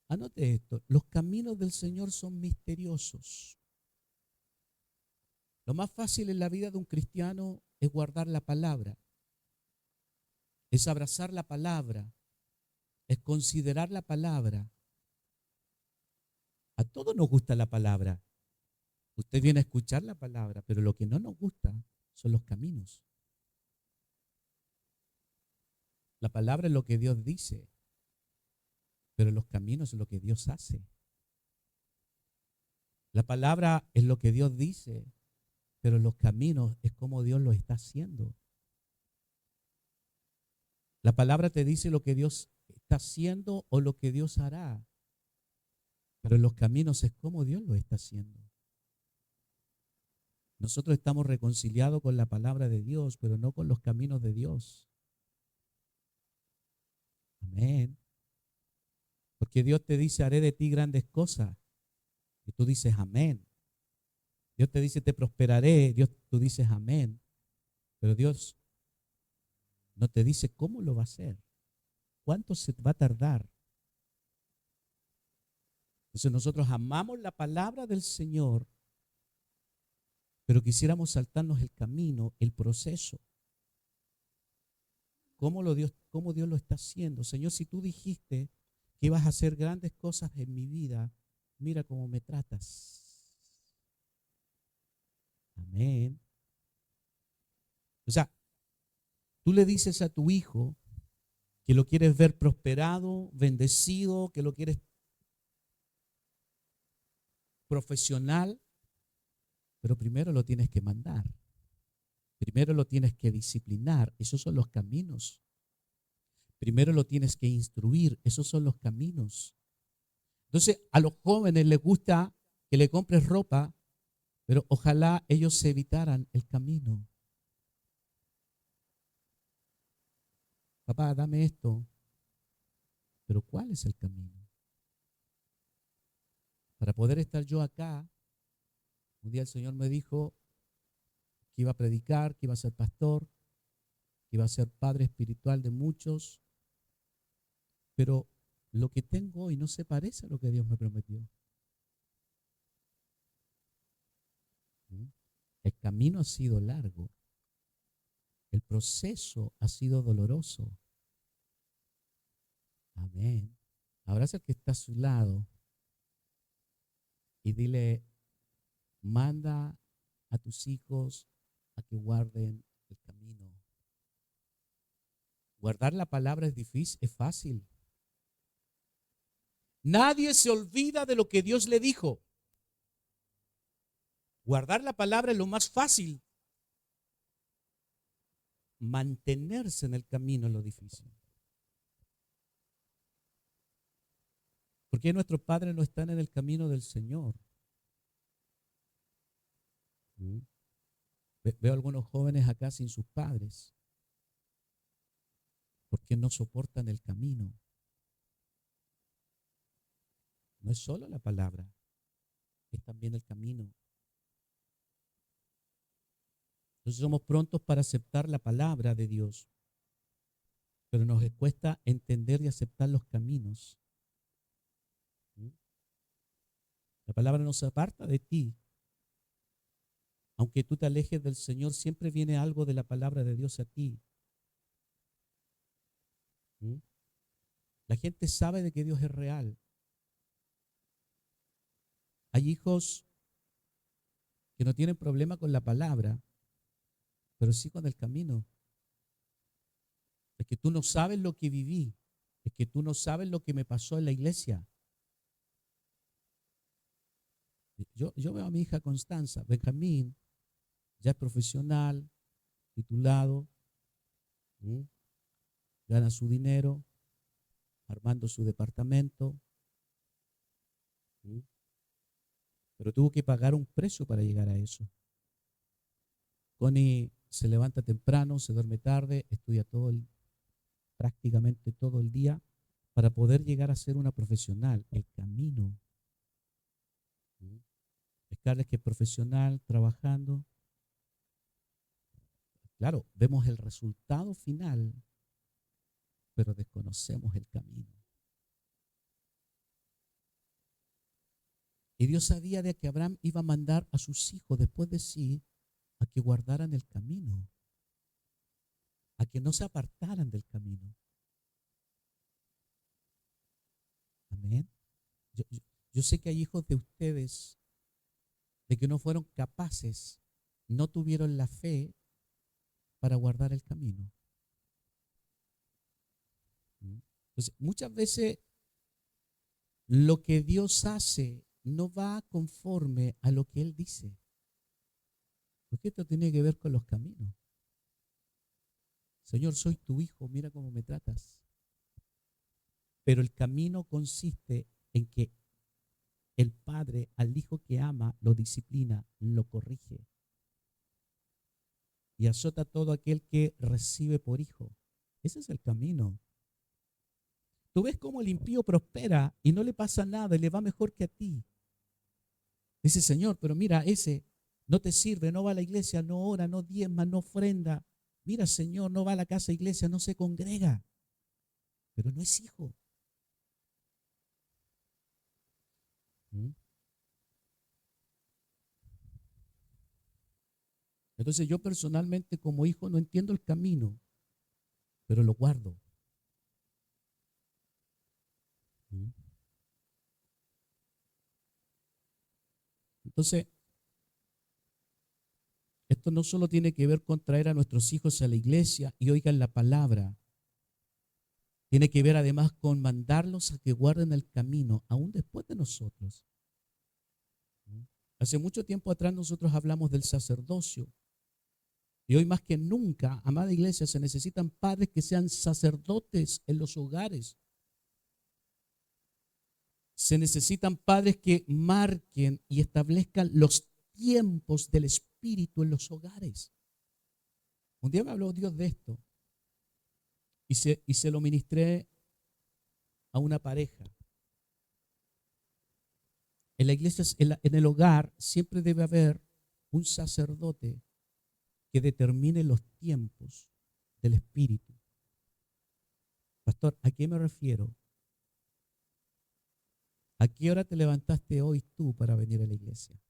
Anote esto, los caminos del Señor son misteriosos. Lo más fácil en la vida de un cristiano es guardar la palabra, es abrazar la palabra, es considerar la palabra. A todos nos gusta la palabra. Usted viene a escuchar la palabra, pero lo que no nos gusta son los caminos. La palabra es lo que Dios dice, pero los caminos es lo que Dios hace. La palabra es lo que Dios dice, pero los caminos es como Dios lo está haciendo. La palabra te dice lo que Dios está haciendo o lo que Dios hará, pero los caminos es como Dios lo está haciendo. Nosotros estamos reconciliados con la palabra de Dios, pero no con los caminos de Dios. Amén. Porque Dios te dice, haré de ti grandes cosas. Y tú dices, amén. Dios te dice, te prosperaré. Tú dices, amén. Pero Dios no te dice cómo lo va a hacer. ¿Cuánto se va a tardar? Entonces nosotros amamos la palabra del Señor, pero quisiéramos saltarnos el camino, el proceso. ¿Cómo Dios lo está haciendo? Señor, si tú dijiste que ibas a hacer grandes cosas en mi vida, mira cómo me tratas. Amén. O sea, tú le dices a tu hijo que lo quieres ver prosperado, bendecido, que lo quieres profesional, pero primero lo tienes que mandar. Primero lo tienes que disciplinar. Esos son los caminos. Primero lo tienes que instruir. Esos son los caminos. Entonces, a los jóvenes les gusta que le compres ropa, pero ojalá ellos se evitaran el camino. Papá, dame esto. Pero ¿cuál es el camino? Para poder estar yo acá, un día el Señor me dijo que iba a predicar, que iba a ser pastor, que iba a ser padre espiritual de muchos, pero lo que tengo hoy no se parece a lo que Dios me prometió. ¿Mm? El camino ha sido largo, el proceso ha sido doloroso. Amén. Abraza al que está a su lado y dile, manda a tus hijos a que guarden el camino. Guardar la palabra es difícil, es fácil. Nadie se olvida de lo que Dios le dijo. Guardar la palabra es lo más fácil. Mantenerse en el camino es lo difícil. ¿Por qué nuestros padres no están en el camino del Señor? ¿Mm? Veo algunos jóvenes acá sin sus padres. ¿Por qué no soportan el camino? No es solo la palabra, es también el camino. Entonces somos prontos para aceptar la palabra de Dios, pero nos cuesta entender y aceptar los caminos. ¿Mm? La palabra no se aparta de ti. Aunque tú te alejes del Señor, siempre viene algo de la palabra de Dios a ti. ¿Mm? La gente sabe de que Dios es real. Hay hijos que no tienen problema con la palabra, pero sí con el camino. Es que tú no sabes lo que viví. Es que tú no sabes lo que me pasó en la iglesia. Yo veo a mi hija Constanza, Benjamín, ya es profesional, titulado, ¿sí? Gana su dinero, armando su departamento, ¿sí? Pero tuvo que pagar un precio para llegar a eso. Connie se levanta temprano, se duerme tarde, estudia prácticamente todo el día para poder llegar a ser una profesional, el camino. ¿Sí? Scarlett, que es profesional, trabajando. Claro, vemos el resultado final, pero desconocemos el camino. Y Dios sabía de que Abraham iba a mandar a sus hijos después de sí a que guardaran el camino, a que no se apartaran del camino. Amén. Yo, yo- yo sé que hay hijos de ustedes de que no fueron capaces, no tuvieron la fe para guardar el camino. ¿Mm? Entonces, muchas veces lo que Dios hace no va conforme a lo que Él dice. Porque esto tiene que ver con los caminos. Señor, soy tu hijo, mira cómo me tratas. Pero el camino consiste en que el padre al hijo que ama lo disciplina, lo corrige y azota a todo aquel que recibe por hijo. Ese es el camino. Tú ves cómo el impío prospera y no le pasa nada y le va mejor que a ti. Dice, Señor, pero mira, ese no te sirve, no va a la iglesia, no ora, no diezma, no ofrenda. Mira, Señor, no va a la casa de iglesia, no se congrega, pero no es hijo. ¿Mm? Entonces yo personalmente como hijo no entiendo el camino, pero lo guardo. ¿Mm? Entonces, esto no solo tiene que ver con traer a nuestros hijos a la iglesia y oigan la palabra. Tiene que ver además con mandarlos a que guarden el camino, aún después de nosotros. Hace mucho tiempo atrás nosotros hablamos del sacerdocio. Y hoy más que nunca, amada iglesia, se necesitan padres que sean sacerdotes en los hogares. Se necesitan padres que marquen y establezcan los tiempos del Espíritu en los hogares. Un día me habló Dios de esto y se lo ministré a una pareja. En la iglesia, en el hogar, siempre debe haber un sacerdote que determine los tiempos del Espíritu. Pastor, ¿a qué me refiero? ¿A qué hora te levantaste hoy tú para venir a la iglesia?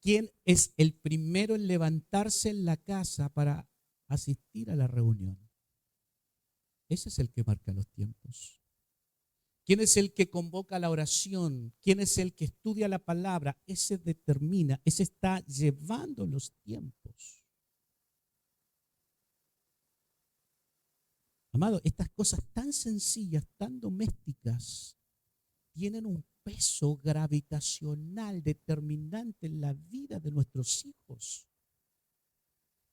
¿Quién es el primero en levantarse en la casa para asistir a la reunión? Ese es el que marca los tiempos. ¿Quién es el que convoca la oración? ¿Quién es el que estudia la palabra? Ese determina, ese está llevando los tiempos. Amado, estas cosas tan sencillas, tan domésticas, tienen un peso gravitacional determinante en la vida de nuestros hijos.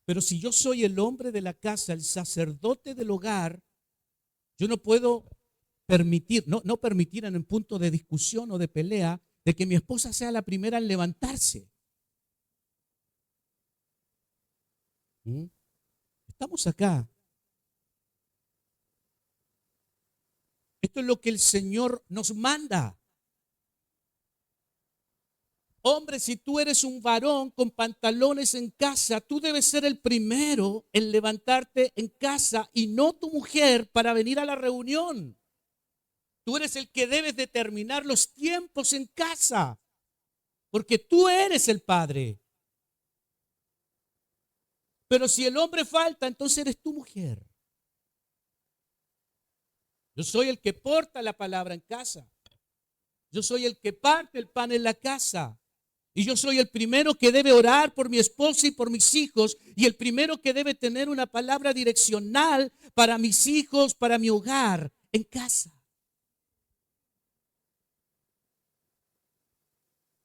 Pero si yo soy el hombre de la casa, el sacerdote del hogar, yo no puedo permitir, no permitir en un punto de discusión o de pelea, de que mi esposa sea la primera en levantarse. Estamos acá. Esto es lo que el Señor nos manda. Hombre, si tú eres un varón con pantalones en casa, tú debes ser el primero en levantarte en casa y no tu mujer para venir a la reunión. Tú eres el que debes determinar los tiempos en casa, porque tú eres el padre. Pero si el hombre falta, entonces eres tu mujer. Yo soy el que porta la palabra en casa. Yo soy el que parte el pan en la casa. Y yo soy el primero que debe orar por mi esposa y por mis hijos. Y el primero que debe tener una palabra direccional para mis hijos, para mi hogar, en casa.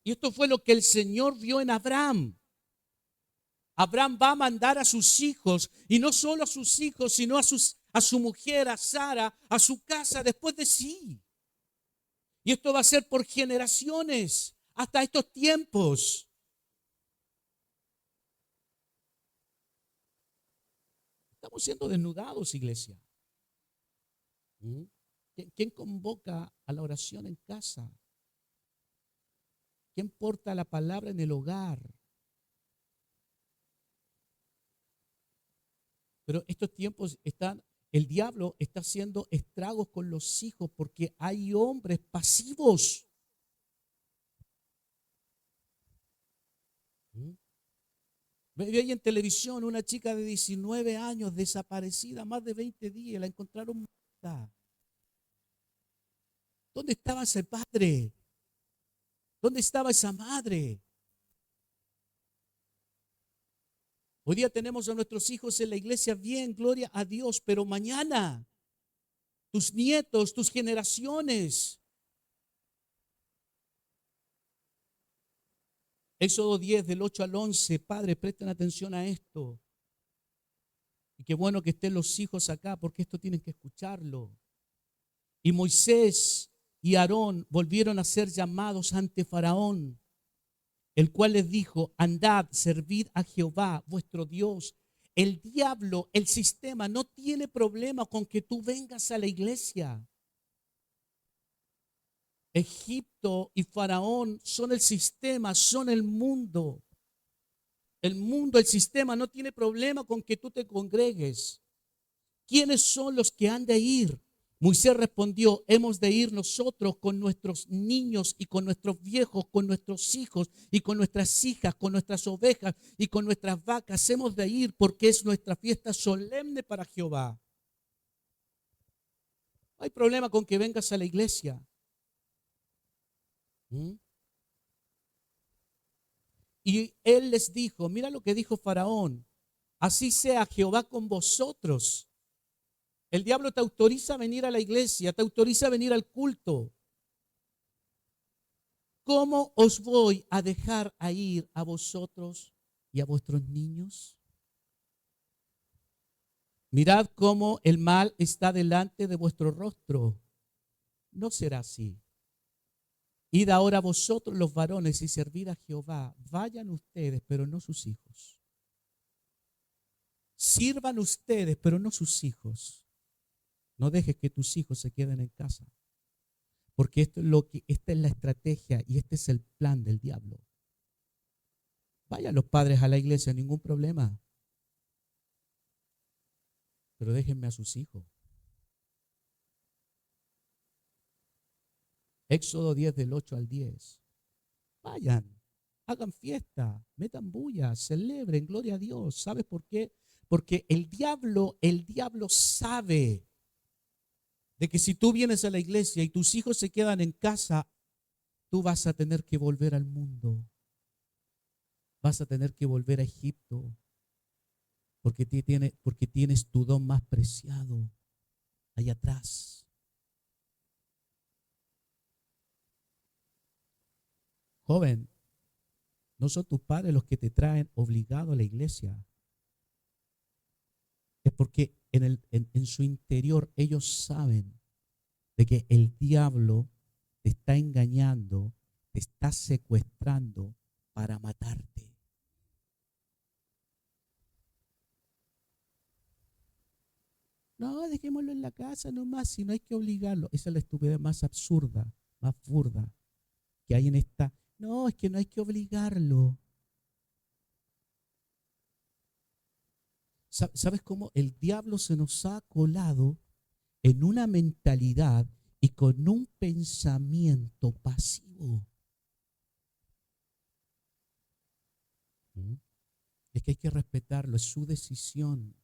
Y esto fue lo que el Señor vio en Abraham. Abraham va a mandar a sus hijos, y no solo a sus hijos, sino a su mujer, a Sara, a su casa después de sí. Y esto va a ser por generaciones, hasta estos tiempos. Estamos siendo desnudados, iglesia. ¿Quién convoca a la oración en casa? ¿Quién porta la palabra en el hogar? Pero estos tiempos el diablo está haciendo estragos con los hijos porque hay hombres pasivos. Veía en televisión una chica de 19 años desaparecida, más de 20 días, la encontraron muerta. ¿Dónde estaba ese padre? ¿Dónde estaba esa madre? Hoy día tenemos a nuestros hijos en la iglesia, bien, gloria a Dios, pero mañana, tus nietos, tus generaciones. Éxodo 10, del 8 al 11, padres, presten atención a esto. Y qué bueno que estén los hijos acá, porque esto tienen que escucharlo. Y Moisés y Aarón volvieron a ser llamados ante Faraón, el cual les dijo: andad, servid a Jehová, vuestro Dios. El diablo, el sistema, no tiene problema con que tú vengas a la iglesia. Egipto y Faraón son el sistema, son el mundo. El mundo, el sistema, no tiene problema con que tú te congregues. ¿Quiénes son los que han de ir? Moisés respondió: hemos de ir nosotros con nuestros niños y con nuestros viejos, con nuestros hijos y con nuestras hijas, con nuestras ovejas y con nuestras vacas. Hemos de ir porque es nuestra fiesta solemne para Jehová. No hay problema con que vengas a la iglesia. Y él les dijo, mira lo que dijo Faraón, así sea Jehová con vosotros. El diablo te autoriza a venir a la iglesia, te autoriza a venir al culto. ¿Cómo os voy a dejar a ir a vosotros y a vuestros niños? Mirad cómo el mal está delante de vuestro rostro. No será así. Id ahora vosotros los varones y servid a Jehová. Vayan ustedes, pero no sus hijos. Sirvan ustedes, pero no sus hijos. No dejes que tus hijos se queden en casa. Porque esta es la estrategia y este es el plan del diablo. Vayan los padres a la iglesia, ningún problema. Pero déjenme a sus hijos. Éxodo 10 del 8 al 10. Vayan, hagan fiesta, metan bulla, celebren, gloria a Dios. ¿Sabes por qué? Porque el diablo sabe de que si tú vienes a la iglesia y tus hijos se quedan en casa, tú vas a tener que volver al mundo. Vas a tener que volver a Egipto. Porque tienes tu don más preciado allá atrás. Joven, no son tus padres los que te traen obligado a la iglesia. Es porque en su interior ellos saben de que el diablo te está engañando, te está secuestrando para matarte. No, dejémoslo en la casa nomás, si no hay que obligarlo. Esa es la estupidez más absurda, más burda que hay en esta. No, es que no hay que obligarlo. ¿Sabes cómo el diablo se nos ha colado en una mentalidad y con un pensamiento pasivo? ¿Mm? Es que hay que respetarlo, es su decisión.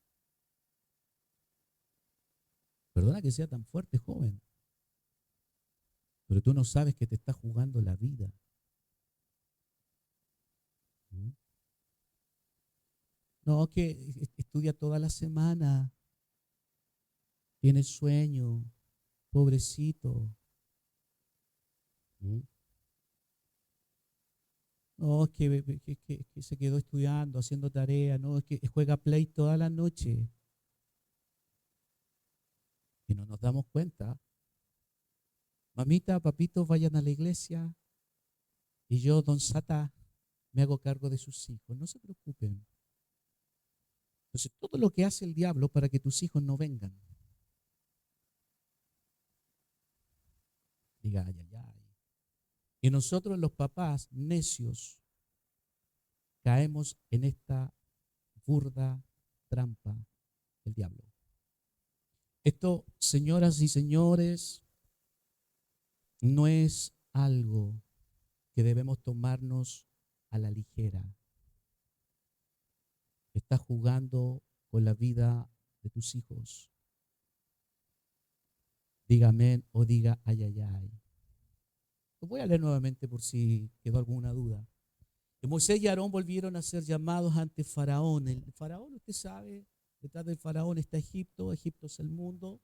Perdona que sea tan fuerte, joven, pero tú no sabes que te está jugando la vida. ¿Mm? No, que estudia toda la semana, tiene sueño, pobrecito. ¿Mm? No, es que se quedó estudiando, haciendo tarea, no, es que juega play toda la noche. Y no nos damos cuenta. Mamita, papito, vayan a la iglesia y yo, don Sata, me hago cargo de sus hijos. No se preocupen. Entonces, todo lo que hace el diablo para que tus hijos no vengan. Diga, ay, ay, ay. Y nosotros los papás necios caemos en esta burda trampa del diablo. Esto, señoras y señores, no es algo que debemos tomarnos a la ligera. Estás jugando con la vida de tus hijos. Diga amén o diga ay, ay, ay. Lo voy a leer nuevamente por si quedó alguna duda. Y Moisés y Aarón volvieron a ser llamados ante Faraón. El Faraón, usted sabe, detrás del Faraón está Egipto. Egipto es el mundo.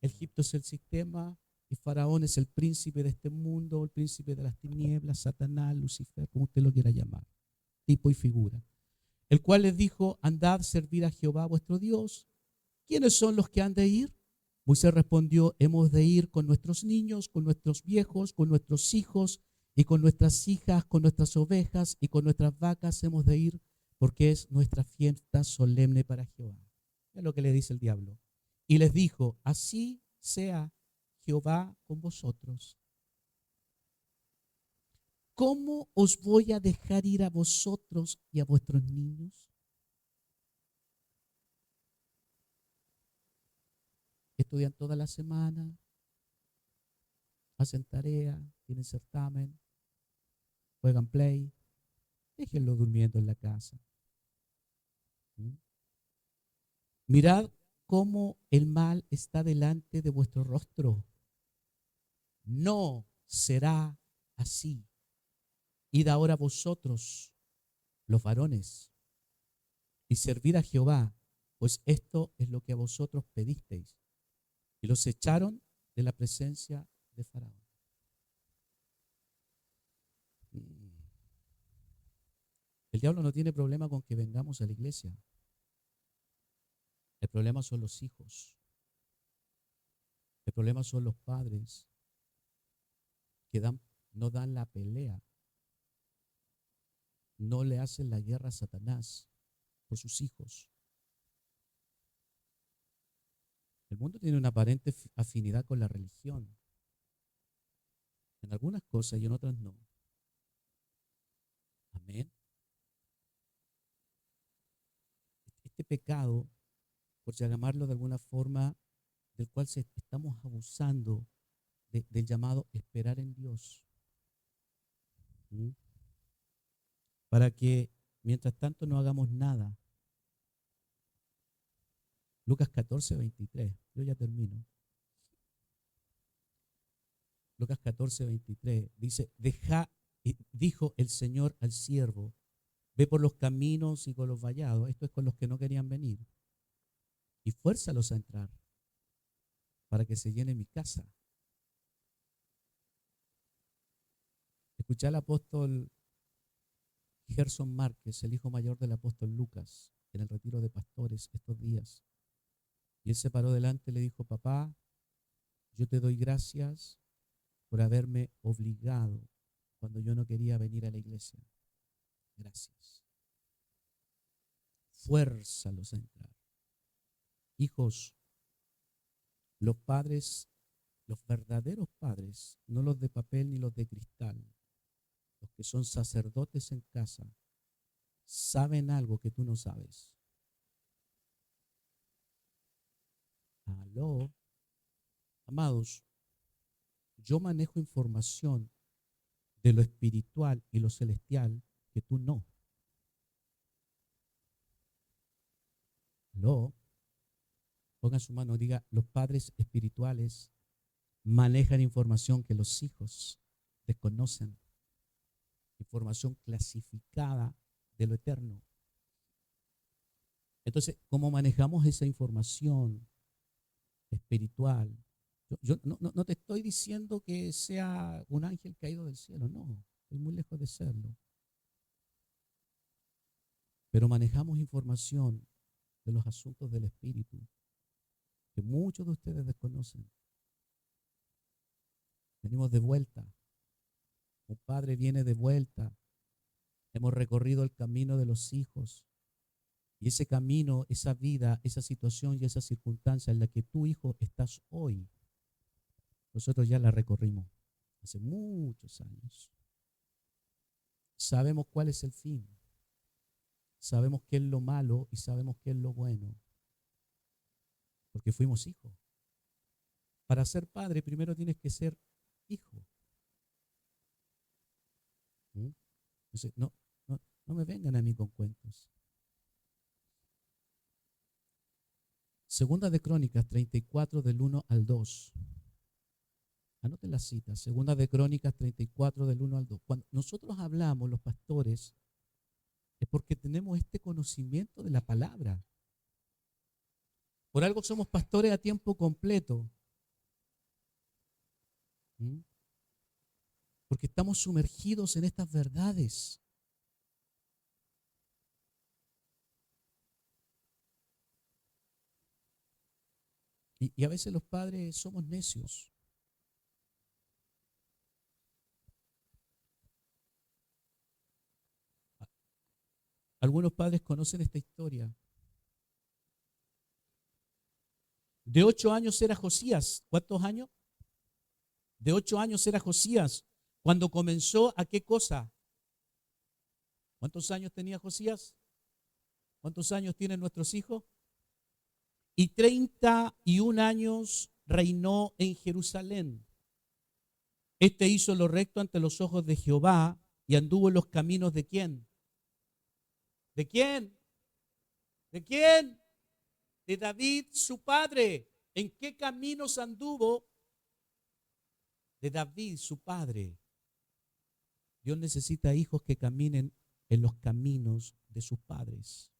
Egipto es el sistema. Y Faraón es el príncipe de este mundo, el príncipe de las tinieblas, Satanás, Lucifer, como usted lo quiera llamar. Tipo y figura. El cual les dijo, andad, servir a Jehová vuestro Dios. ¿Quiénes son los que han de ir? Moisés respondió, hemos de ir con nuestros niños, con nuestros viejos, con nuestros hijos y con nuestras hijas, con nuestras ovejas y con nuestras vacas hemos de ir porque es nuestra fiesta solemne para Jehová. Es lo que le dice el diablo. Y les dijo, así sea Jehová con vosotros. ¿Cómo os voy a dejar ir a vosotros y a vuestros niños? Estudian toda la semana, hacen tarea, tienen certamen, juegan play, déjenlo durmiendo en la casa. ¿Mm? Mirad cómo el mal está delante de vuestro rostro. No será así. Id ahora vosotros los varones, y servir a Jehová, pues esto es lo que a vosotros pedisteis. Y los echaron de la presencia de Faraón. El diablo no tiene problema con que vengamos a la iglesia. El problema son los hijos. El problema son los padres que no dan la pelea. No le hacen la guerra a Satanás por sus hijos. El mundo tiene una aparente afinidad con la religión. En algunas cosas y en otras no. Amén. Este pecado, por llamarlo de alguna forma, del cual estamos abusando del llamado esperar en Dios. ¿Mm? Para que mientras tanto no hagamos nada. Lucas 14, 23. Yo ya termino. Lucas 14, 23. Dice, dijo el Señor al siervo, ve por los caminos y con los vallados, esto es con los que no querían venir, y fuérzalos a entrar, para que se llene mi casa. Escuché al apóstol Gerson Márquez, el hijo mayor del apóstol Lucas, en el retiro de pastores estos días. Y él se paró delante y le dijo, papá, yo te doy gracias por haberme obligado cuando yo no quería venir a la iglesia. Gracias. Fuérzalos a entrar. Hijos, los padres, los verdaderos padres, no los de papel ni los de cristal, los que son sacerdotes en casa, saben algo que tú no sabes. Aló, amados, yo manejo información de lo espiritual y lo celestial que tú no. Aló, pongan su mano, diga, los padres espirituales manejan información que los hijos desconocen, información clasificada de lo eterno. Entonces, ¿cómo manejamos esa información espiritual? Yo no te estoy diciendo que sea un ángel caído del cielo, no, estoy muy lejos de serlo. Pero manejamos información de los asuntos del espíritu que muchos de ustedes desconocen. Venimos de vuelta. Un padre viene de vuelta. Hemos recorrido el camino de los hijos. Y ese camino, esa vida, esa situación y esa circunstancia en la que tu hijo estás hoy, nosotros ya la recorrimos hace muchos años. Sabemos cuál es el fin. Sabemos qué es lo malo y sabemos qué es lo bueno. Porque fuimos hijos. Para ser padre primero tienes que ser hijo. Entonces, no me vengan a mí con cuentos. Segunda de Crónicas 34 del 1 al 2. Anoten la cita. Segunda de Crónicas 34 del 1 al 2. Cuando nosotros hablamos, los pastores, es porque tenemos este conocimiento de la palabra. Por algo somos pastores a tiempo completo. Porque estamos sumergidos en estas verdades. Y a veces los padres somos necios. Algunos padres conocen esta historia. De 8 años era Josías. ¿Cuántos años? De 8 años era Josías. Cuando comenzó, ¿a qué cosa? ¿Cuántos años tenía Josías? ¿Cuántos años tienen nuestros hijos? Y 31 años reinó en Jerusalén. Este hizo lo recto ante los ojos de Jehová y anduvo en los caminos ¿de quién? ¿De quién? ¿De quién? De David, su padre. ¿En qué caminos anduvo? De David, su padre. Dios necesita hijos que caminen en los caminos de sus padres,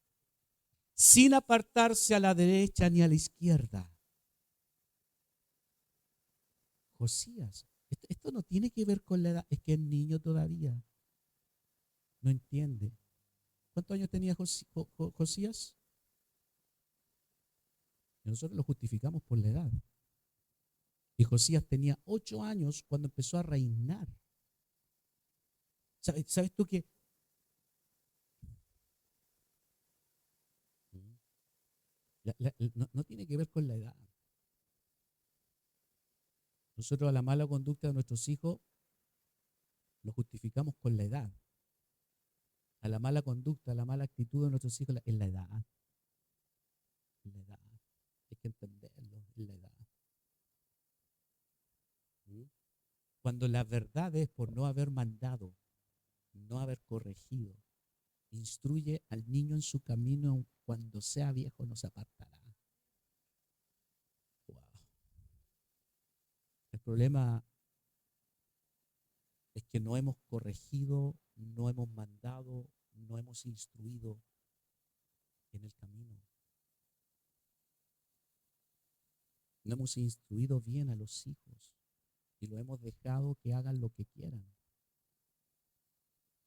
sin apartarse a la derecha ni a la izquierda. Josías, esto no tiene que ver con la edad, es que es niño todavía, no entiende. ¿Cuántos años tenía Josías? Y nosotros lo justificamos por la edad. Y Josías tenía 8 años cuando empezó a reinar. ¿Sabes tú que no tiene que ver con la edad? Nosotros a la mala conducta de nuestros hijos lo justificamos con la edad. A la mala conducta, a la mala actitud de nuestros hijos en la edad. En la edad. Hay que entenderlo, en la edad. Cuando la verdad es por no haber mandado, no haber corregido, instruye al niño en su camino, cuando sea viejo no se apartará. Wow. El problema es que no hemos corregido, no hemos mandado, no hemos instruido en el camino. No hemos instruido bien a los hijos y lo hemos dejado que hagan lo que quieran.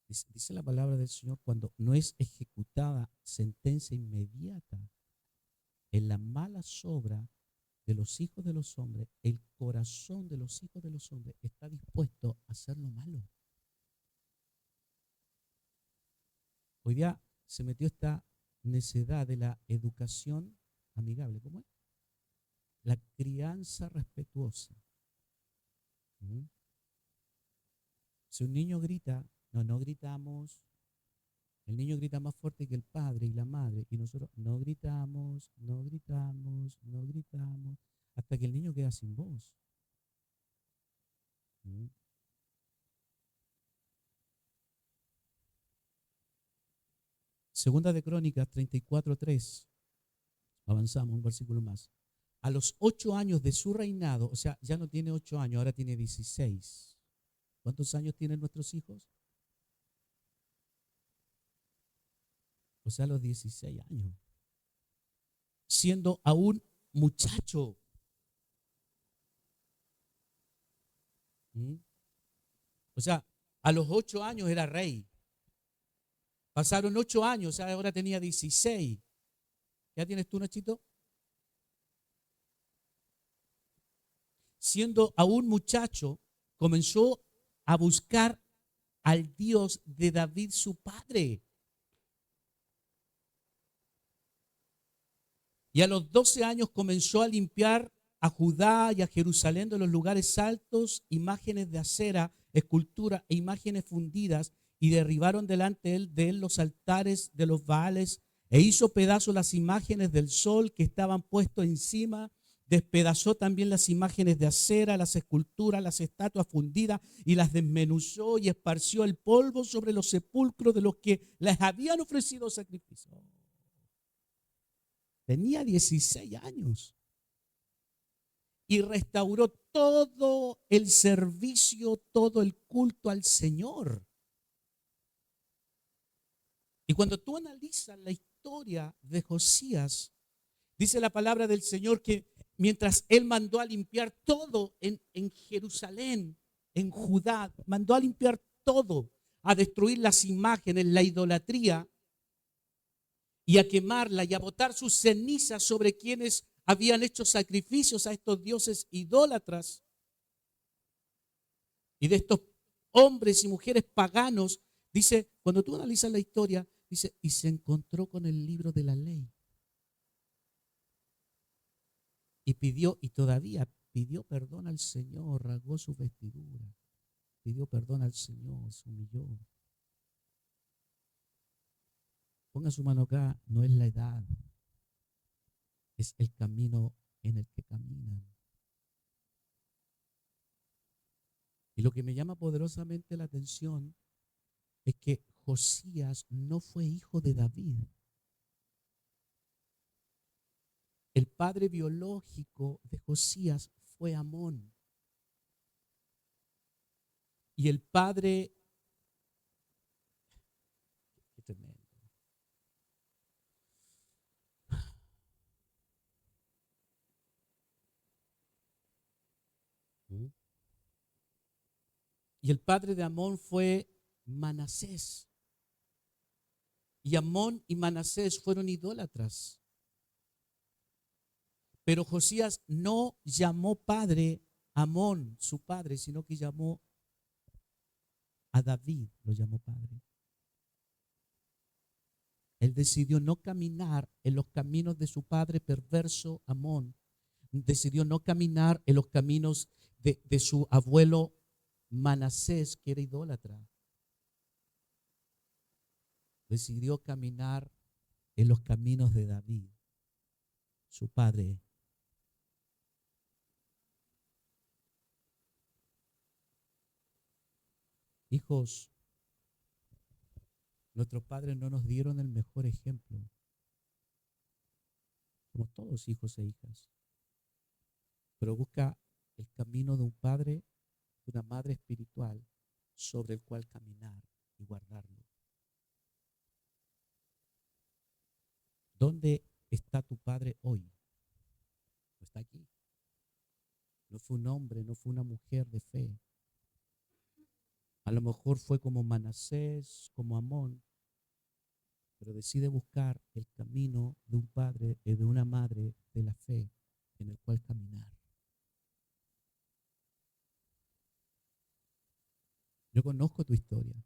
Dice la palabra del Señor, cuando no es ejecutada sentencia inmediata en la mala obra de los hijos de los hombres, el corazón de los hijos de los hombres está dispuesto a hacer lo malo. Hoy día se metió esta necedad de la educación amigable. ¿Cómo es? La crianza respetuosa. Si un niño grita, no gritamos. El niño grita más fuerte que el padre y la madre, y nosotros no gritamos, no gritamos, no gritamos, hasta que el niño queda sin voz. Segunda de Crónicas 34:3. Avanzamos un versículo más. A los 8 años de su reinado, o sea, ya no tiene 8 años, ahora tiene 16. ¿Cuántos años tienen nuestros hijos? O sea, a los 16 años. Siendo aún muchacho. O sea, a los 8 años era rey. Pasaron 8 años, o sea, ahora tenía 16. ¿Ya tienes tú, Nachito? Siendo aún muchacho, comenzó a buscar al Dios de David, su padre. Y a los 12 años comenzó a limpiar a Judá y a Jerusalén de los lugares altos, imágenes de acera, esculturas e imágenes fundidas, y derribaron delante de él los altares de los Baales, e hizo pedazos las imágenes del sol que estaban puestos encima. Despedazó también las imágenes de acera, las esculturas, las estatuas fundidas, y las desmenuzó y esparció el polvo sobre los sepulcros de los que les habían ofrecido sacrificio. Tenía 16 años. Y restauró todo el servicio, todo el culto al Señor. Y cuando tú analizas la historia de Josías, dice la palabra del Señor que mientras él mandó a limpiar todo en Jerusalén, en Judá, mandó a limpiar todo, a destruir las imágenes, la idolatría, y a quemarla y a botar sus cenizas sobre quienes habían hecho sacrificios a estos dioses idólatras. Y de estos hombres y mujeres paganos, dice, cuando tú analizas la historia, dice, y se encontró con el libro de la ley. Y pidió, y todavía pidió perdón al Señor, rasgó su vestidura, pidió perdón al Señor, se humilló. Ponga su mano acá, no es la edad, es el camino en el que caminan. Y lo que me llama poderosamente la atención es que Josías no fue hijo de David. El padre biológico de Josías fue Amón. Y el padre ¿Mm? Y el padre de Amón fue Manasés. Y Amón y Manasés fueron idólatras. Pero Josías no llamó padre a Amón, su padre, sino que llamó a David, lo llamó padre. Él decidió no caminar en los caminos de su padre perverso Amón. Decidió no caminar en los caminos de su abuelo Manasés, que era idólatra. Decidió caminar en los caminos de David, su padre. Hijos, nuestros padres no nos dieron el mejor ejemplo. Somos todos hijos e hijas. Pero busca el camino de un padre, de una madre espiritual, sobre el cual caminar y guardarlo. ¿Dónde está tu padre hoy? No está aquí. No fue un hombre, no fue una mujer de fe. A lo mejor fue como Manasés, como Amón, pero decide buscar el camino de un padre y de una madre de la fe en el cual caminar. Yo conozco tu historia.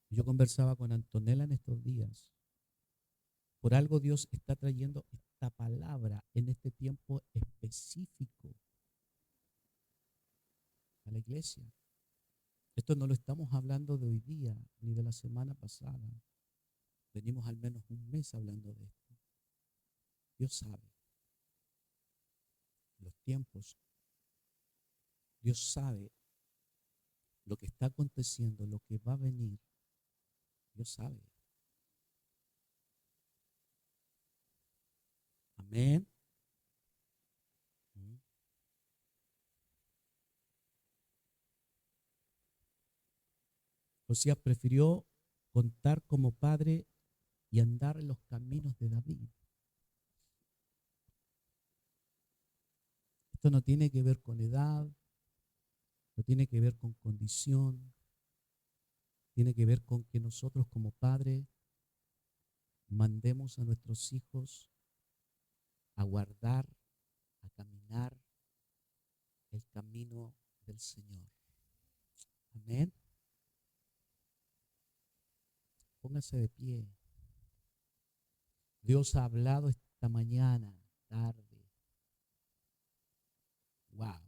Yo conversaba con Antonella en estos días. Por algo Dios está trayendo esta palabra en este tiempo específico a la iglesia. Esto no lo estamos hablando de hoy día ni de la semana pasada. Venimos al menos un mes hablando de esto. Dios sabe los tiempos. Dios sabe lo que está aconteciendo, lo que va a venir. Dios sabe. Amén. Josías prefirió contar como padre y andar en los caminos de David. Esto no tiene que ver con edad, no tiene que ver con condición, tiene que ver con que nosotros como padres mandemos a nuestros hijos a guardar, a caminar el camino del Señor. Amén. Póngase de pie. Dios ha hablado esta mañana, tarde. Wow.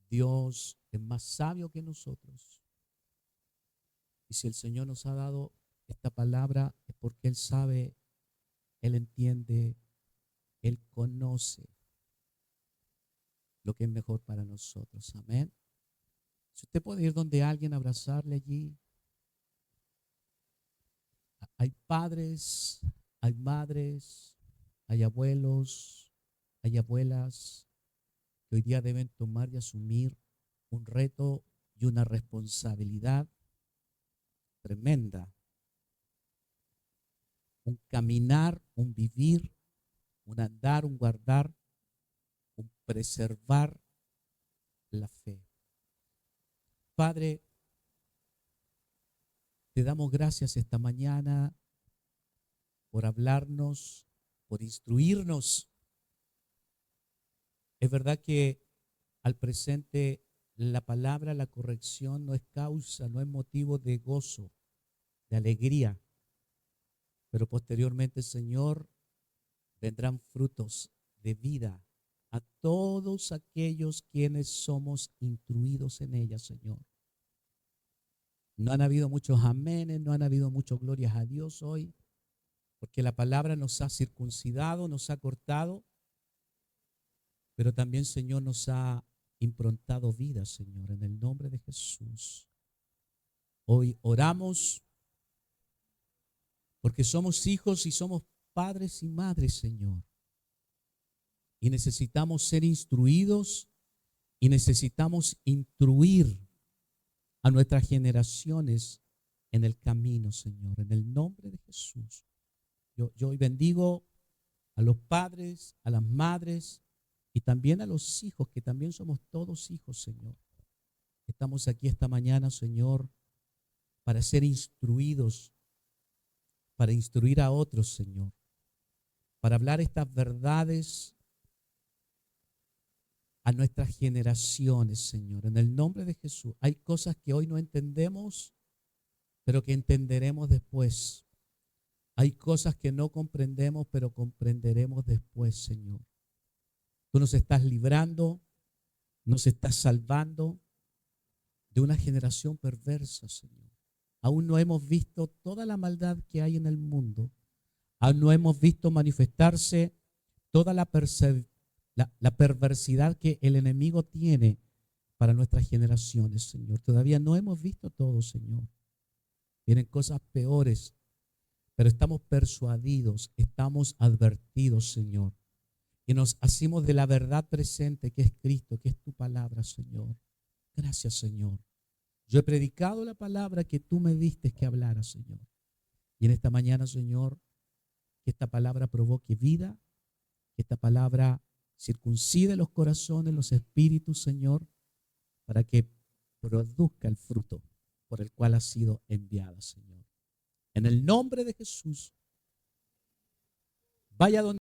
Dios es más sabio que nosotros. Y si el Señor nos ha dado esta palabra es porque Él sabe, Él entiende, Él conoce lo que es mejor para nosotros. Amén. Si usted puede ir donde alguien, abrazarle allí. Hay padres, hay madres, hay abuelos, hay abuelas que hoy día deben tomar y asumir un reto y una responsabilidad tremenda. Un caminar, un vivir, un andar, un guardar, un preservar la fe. Padre, te damos gracias esta mañana por hablarnos, por instruirnos. Es verdad que al presente la palabra, la corrección no es causa, no es motivo de gozo, de alegría, pero posteriormente, Señor, vendrán frutos de vida a todos aquellos quienes somos instruidos en ella, Señor. No han habido muchos amenes, no han habido muchas glorias a Dios hoy, porque la palabra nos ha circuncidado, nos ha cortado, pero también, Señor, nos ha improntado vida, Señor, en el nombre de Jesús. Hoy oramos porque somos hijos y somos padres y madres, Señor. Y necesitamos ser instruidos y necesitamos instruir a nuestras generaciones en el camino, Señor, en el nombre de Jesús. Yo hoy bendigo a los padres, a las madres, y también a los hijos, que también somos todos hijos, Señor. Estamos aquí esta mañana, Señor, para ser instruidos, para instruir a otros, Señor, para hablar estas verdades a nuestras generaciones, Señor. En el nombre de Jesús, hay cosas que hoy no entendemos, pero que entenderemos después. Hay cosas que no comprendemos, pero comprenderemos después, Señor. Tú nos estás librando, nos estás salvando de una generación perversa, Señor. Aún no hemos visto toda la maldad que hay en el mundo. Aún no hemos visto manifestarse toda la perversidad que el enemigo tiene para nuestras generaciones, Señor. Todavía no hemos visto todo, Señor. Vienen cosas peores, pero estamos persuadidos, estamos advertidos, Señor. Y nos hacemos de la verdad presente que es Cristo, que es tu palabra, Señor. Gracias, Señor. Yo he predicado la palabra que tú me diste que hablara, Señor. Y en esta mañana, Señor, que esta palabra provoque vida, que esta palabra circuncide los corazones, los espíritus, Señor, para que produzca el fruto por el cual ha sido enviada, Señor. En el nombre de Jesús, vaya donde